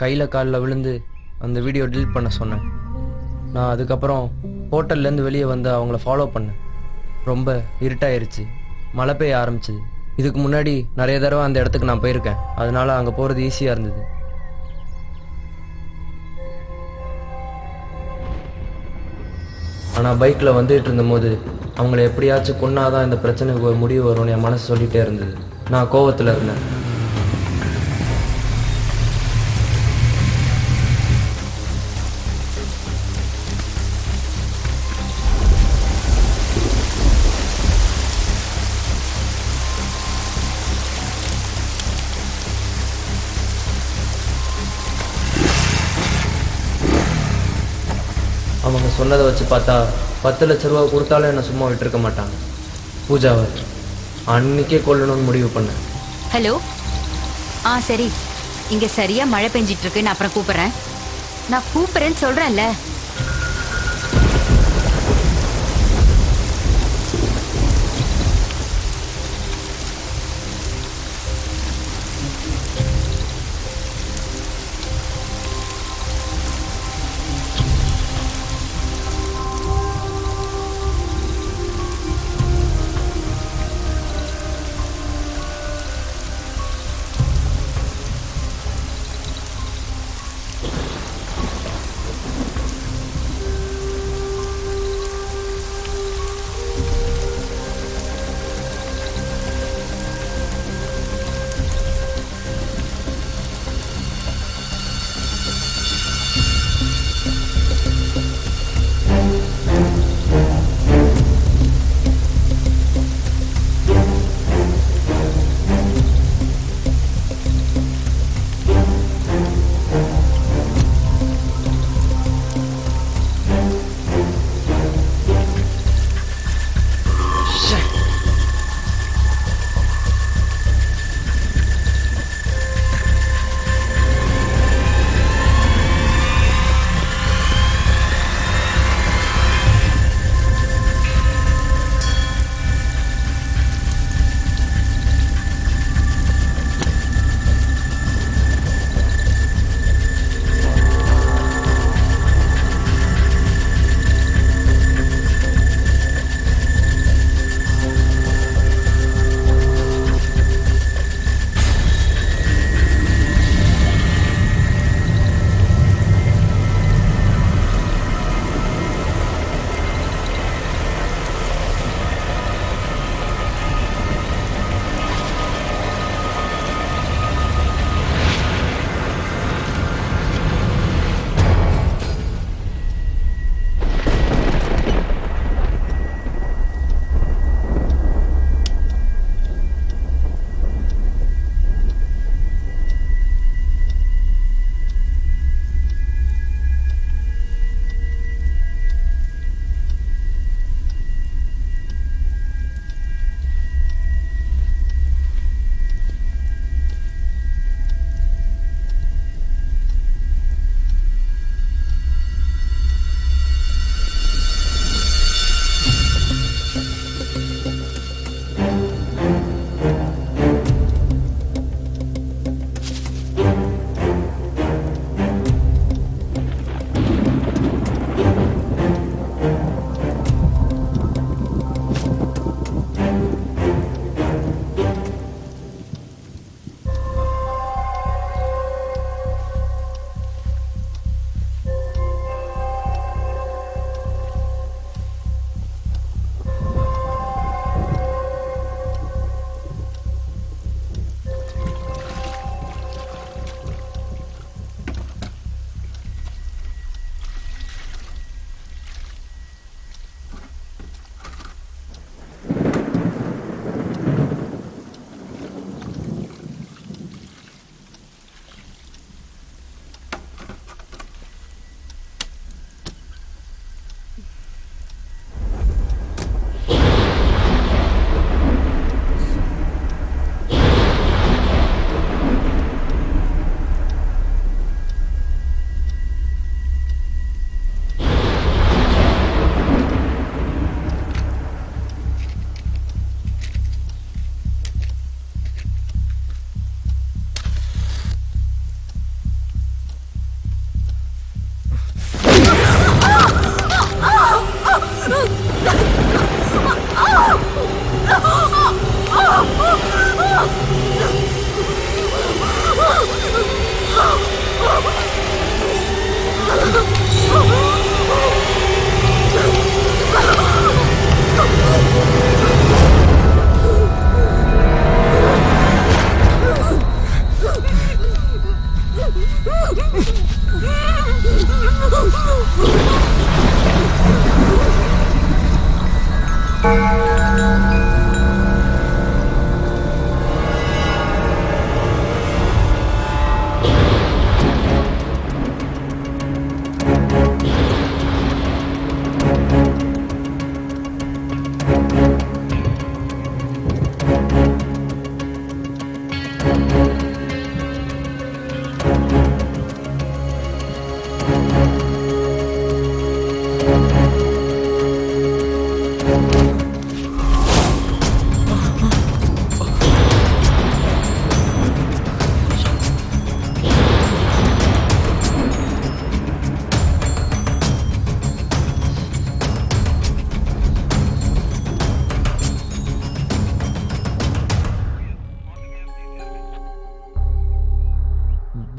கையில் காலில் விழுந்து அந்த வீடியோ டெலிட் பண்ண சொன்னேன். நான் அதுக்கப்புறம் ஹோட்டல்லேருந்து வெளியே வந்து அவங்கள ஃபாலோ பண்ணேன். ரொம்ப இருட்டாயிருச்சு, மழை பெய்ய ஆரம்பிச்சுது. இதுக்கு முன்னாடி நிறைய தடவை அந்த இடத்துக்கு நான் போயிருக்கேன், அதனால அங்கே போகிறது ஈஸியாக இருந்தது. ஆனால் பைக்கில் வந்துட்டு இருந்தபோது அவங்கள எப்படியாச்சும் கொன்னாதான் இந்த பிரச்சனைக்கு ஒரு முடிவு வரும்னு என் மனசு சொல்லிகிட்டே இருந்தது. நான் கோவத்தில் இருந்தேன். அவங்க சொன்னதை வச்சு பார்த்தா 10 லட்ச ரூபா கொடுத்தாலும் என்னை சும்மா விட்டுருக்க மாட்டாங்க. பூஜாவை அன்னைக்கே கொல்லணும்னு முடிவு பண்ணேன். ஹலோ. சரி, இங்க சரியா மழை பெஞ்சிட்டு இருக்கு, நான் அப்புறம் கூப்பிடுறேன். நான் கூப்பிடுறேன்னு சொல்றேன்ல.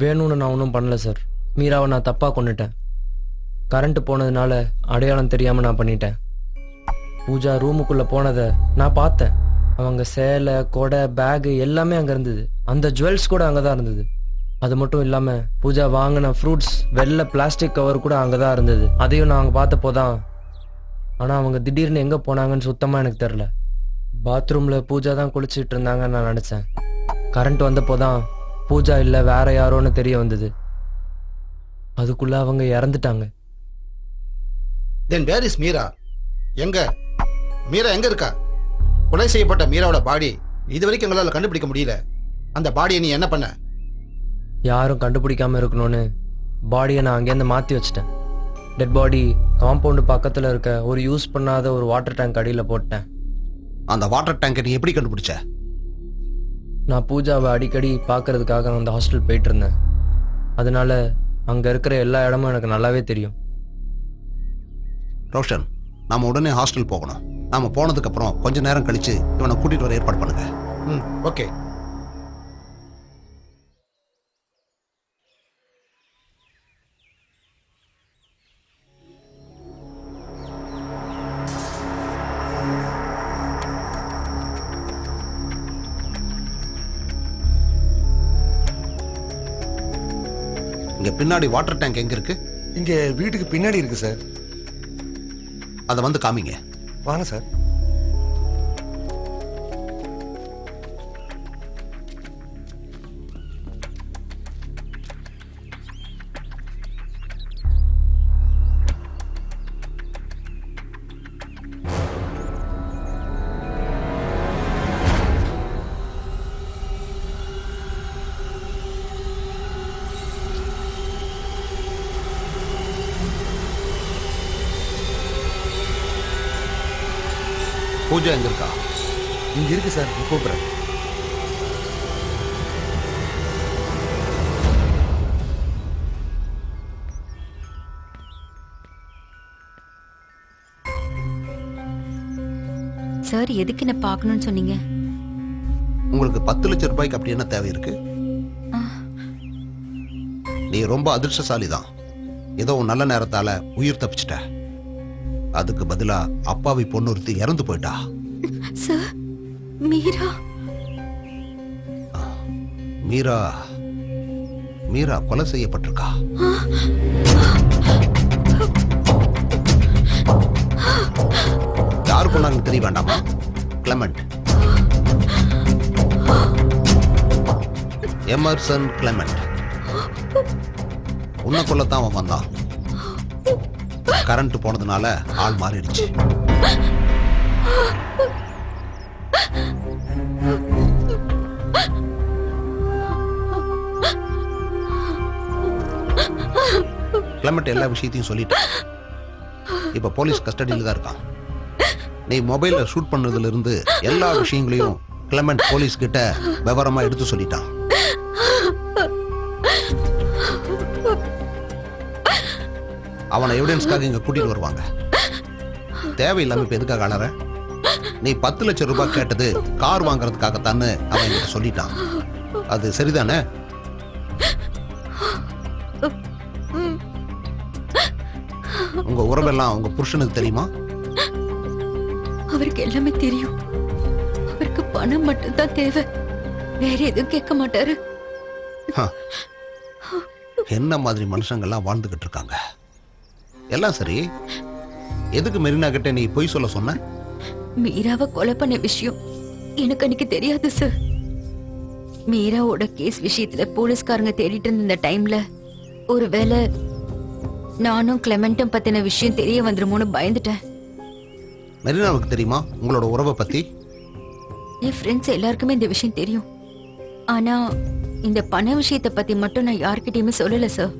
வேணும்னு நான் ஒன்றும் பண்ணல சார். மீராவை நான் தப்பாக கொண்டுட்டேன். கரண்ட் போனதுனால அடையாளம் தெரியாமல் நான் பண்ணிட்டேன். பூஜா ரூமுக்குள்ளே போனதை நான் பார்த்தேன். அவங்க சேலை, கொடை, பேகு எல்லாமே அங்கே இருந்தது. அந்த ஜுவல்ஸ் கூட அங்கே தான் இருந்தது. அது மட்டும் இல்லாமல் பூஜா வாங்கின ஃப்ரூட்ஸ், வெள்ளை பிளாஸ்டிக் கவர் கூட அங்கே தான் இருந்தது. அதையும் நான் அங்கே பார்த்தப்போ தான். ஆனால் அவங்க திடீர்னு எங்கே போனாங்கன்னு சுத்தமாக எனக்கு தெரில. பாத்ரூமில் பூஜா தான் குளிச்சுட்டு இருந்தாங்கன்னு நான் நினச்சேன். கரண்ட் வந்தப்போ தான் பூஜா இல்லை வேற யாரோன்னு தெரிய வந்தது. அதுக்குள்ள அவங்க இறந்துட்டாங்க. தென் வேர் இஸ் மீரா? எங்க மீரா எங்க இருக்கா? கொலை செய்யப்பட்ட மீராவோட பாடி இது வரைக்கும் எங்களால் கண்டுபிடிக்க முடியல. அந்த பாடியை நீ என்ன பண்ண? யாரும் கண்டுபிடிக்காம இருக்கணும்னு பாடியை நான் அங்கேருந்து மாற்றி வச்சிட்டேன். டெட் பாடி காம்பவுண்டு பக்கத்தில் இருக்க ஒரு யூஸ் பண்ணாத ஒரு வாட்டர் டேங்க் அடியில் போட்டேன். அந்த வாட்டர் டேங்கை நீ எப்படி கண்டுபிடிச்ச? நான் பூஜாவை அடிக்கடி பார்க்கறதுக்காக அந்த ஹாஸ்டல் போயிட்டு இருந்தேன். அதனால அங்கே இருக்கிற எல்லா இடமும் எனக்கு நல்லாவே தெரியும். ரோஷன், நாம உடனே ஹாஸ்டல் போகணும். நாம போனதுக்கு அப்புறம் கொஞ்ச நேரம் கழிச்சு இவனை கூட்டிட்டு வர ஏற்பாடு பண்ணுங்க. ஓகே. இங்க பின்னாடி வாட்டர் டேங்க் எங்க இருக்கு? இங்க வீட்டுக்கு பின்னாடி இருக்கு சார். அதை வந்து காமிங்க. வாங்க சார். பூஜா எங்க இருக்கா? இங்க இருக்கு சார், கூப்பிடுறேன். சார் எதுக்கு என்ன பார்க்கணும்னு சொன்னீங்க? உங்களுக்கு 10 லட்சம் ரூபாய்க்கு அப்படி என்ன தேவை இருக்கு? நீ ரொம்ப அதிர்ஷ்டசாலி தான். ஏதோ நல்ல நேரத்தால உயிர் தப்பிச்சிட்ட. அதுக்கு பதிலா அப்பாவி பொண்ணு ஒருத்தி இறந்து போயிட்டா. சார், மீரா மீரா மீரா கொலை செய்யப்பட்டிருக்கா. யாரு கொண்டாங்கன்னு தெரிய வேண்டாமா? Clement, Emerson Clement. உன்னை கொல்லத்தான் அவன் வந்தான். கரண்ட் போனதுனால ஆள் மாறிடுச்சு. கிளமெண்ட் எல்லா விஷயத்தையும் சொல்லிட்டான். இப்ப போலீஸ் கஸ்டடியில தான் இருக்கான். நீ மொபைல்ல ஷூட் பண்ணதுல இருந்து எல்லா விஷயங்களையும் கிளமெண்ட் போலீஸ் கிட்ட விவரமா எடுத்து சொல்லிட்டான். அவனை எவிடன்ஸ்க்காக இங்க கூட்டிட்டு வருவாங்க. தேவையில்லாம இப்ப எதுக்காக அழற? நீ 10 லட்சம் ரூபாய் கேட்டது கார் வாங்குறதுக்காகத்தான்னு அவன் என்கிட்ட சொல்லிட்டான். அது சரிதானே? உங்க உறவெல்லாம் உங்க புருஷனுக்கு தெரியுமா? அவருக்கு எல்லாமே தெரியும். அவருக்கு பணம் மட்டும்தான் தேவை, வேற எதுவும் கேட்க மாட்டாரு. என்ன மாதிரி மனுஷங்கள்லாம் வாழ்ந்துகிட்டு இருக்காங்க. எல்லாம் சரி, எதுக்கு மெரினா கிட்ட நீ பொய் சொல்ல சொன்ன? மீராவை கொலை பண்ண விஷயம் எனக்கு அன்னைக்கு தெரியாது சார். மீராவோட கேஸ் விஷயத்துல போலீஸ்காரங்க தேடிட்டு இருந்த இந்த டைம்ல ஒருவேளை நானும் கிளமெண்ட்டும் பத்தின விஷயம் தெரிய வந்துருமோன்னு பயந்துட்டேன். மெரினாவுக்கு தெரியுமா உங்களோட உறவை பத்தி? என் ஃப்ரெண்ட்ஸ் எல்லாருக்குமே இந்த விஷயம் தெரியும். ஆனா இந்த பண விஷயத்தை பத்தி மட்டும் நான் யார்கிட்டயுமே சொல்லல சார்.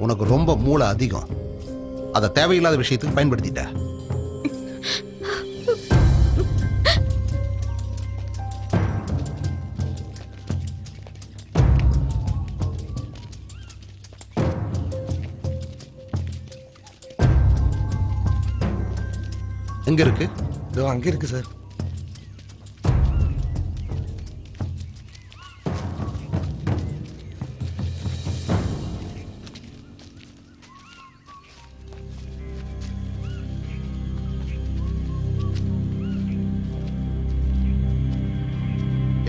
உனக்கு ரொம்ப மூளை அதிகம். அதை தேவையில்லாத விஷயத்துக்கு பயன்படுத்திட்ட. எங்க இருக்கு? இதோ அங்க இருக்கு சார்.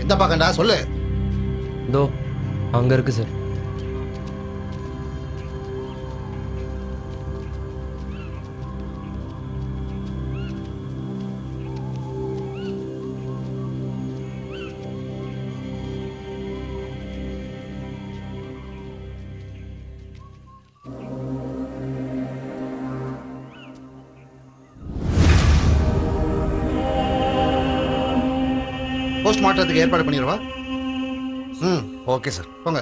இந்த பக்கம்டா சொல்லு. இதோ அங்கே இருக்கு சார். போஸ்ட் மார்ட்டத்துக்கு ஏற்பாடு பண்ணிடுவா. ம், ஓகே சார். போங்க.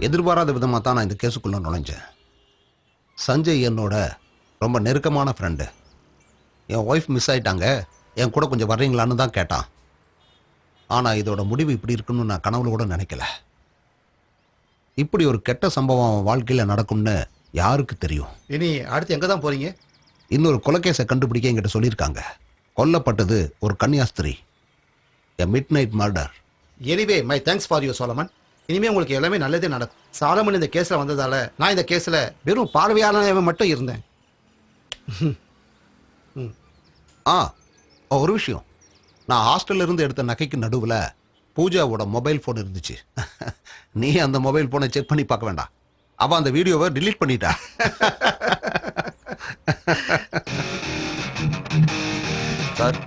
எதிர்பாராத விதமாக தான் நான் இந்த கேஸுக்குள்ளே நுழைஞ்சேன். சஞ்சய் என்னோட ரொம்ப நெருக்கமான ஃப்ரெண்டு. என் ஒய்ஃப் மிஸ் ஆயிட்டாங்க, என் கூட கொஞ்சம் வர்றீங்களான்னு தான் கேட்டான். ஆனால் இதோட முடிவு இப்படி இருக்குன்னு நான் கனவுல கூட நினைக்கல. இப்படி ஒரு கெட்ட சம்பவம் அவன் வாழ்க்கையில் நடக்கும்னு யாருக்கு தெரியும்? இனி அடுத்து எங்கே தான் போறீங்க? இன்னொரு கொலைகேஸை கண்டுபிடிக்க என்கிட்ட சொல்லியிருக்காங்க. கொல்லப்பட்டது ஒரு கன்னியாஸ்திரி. A midnight murder. Anyway my thanks for you Solomon. இனிமே உங்களுக்கு எல்லாமே நல்லதே நடக்கும். சாலமன் இந்த கேஸ்ல வந்ததால நான் இந்த கேஸ்ல வெறும் பார்வையாளனாக மட்டும் இருந்தேன். ஒரு விஷயம், நான் ஹாஸ்டல்ல இருந்து எடுத்த நகைக்கு நடுவில் பூஜாவோட மொபைல் ஃபோன் இருந்துச்சு. நீ அந்த மொபைல் ஃபோனை செக் பண்ணி பார்க்க வேண்டாம், அவ அந்த வீடியோவை டிலீட் பண்ணிட்டா. சார்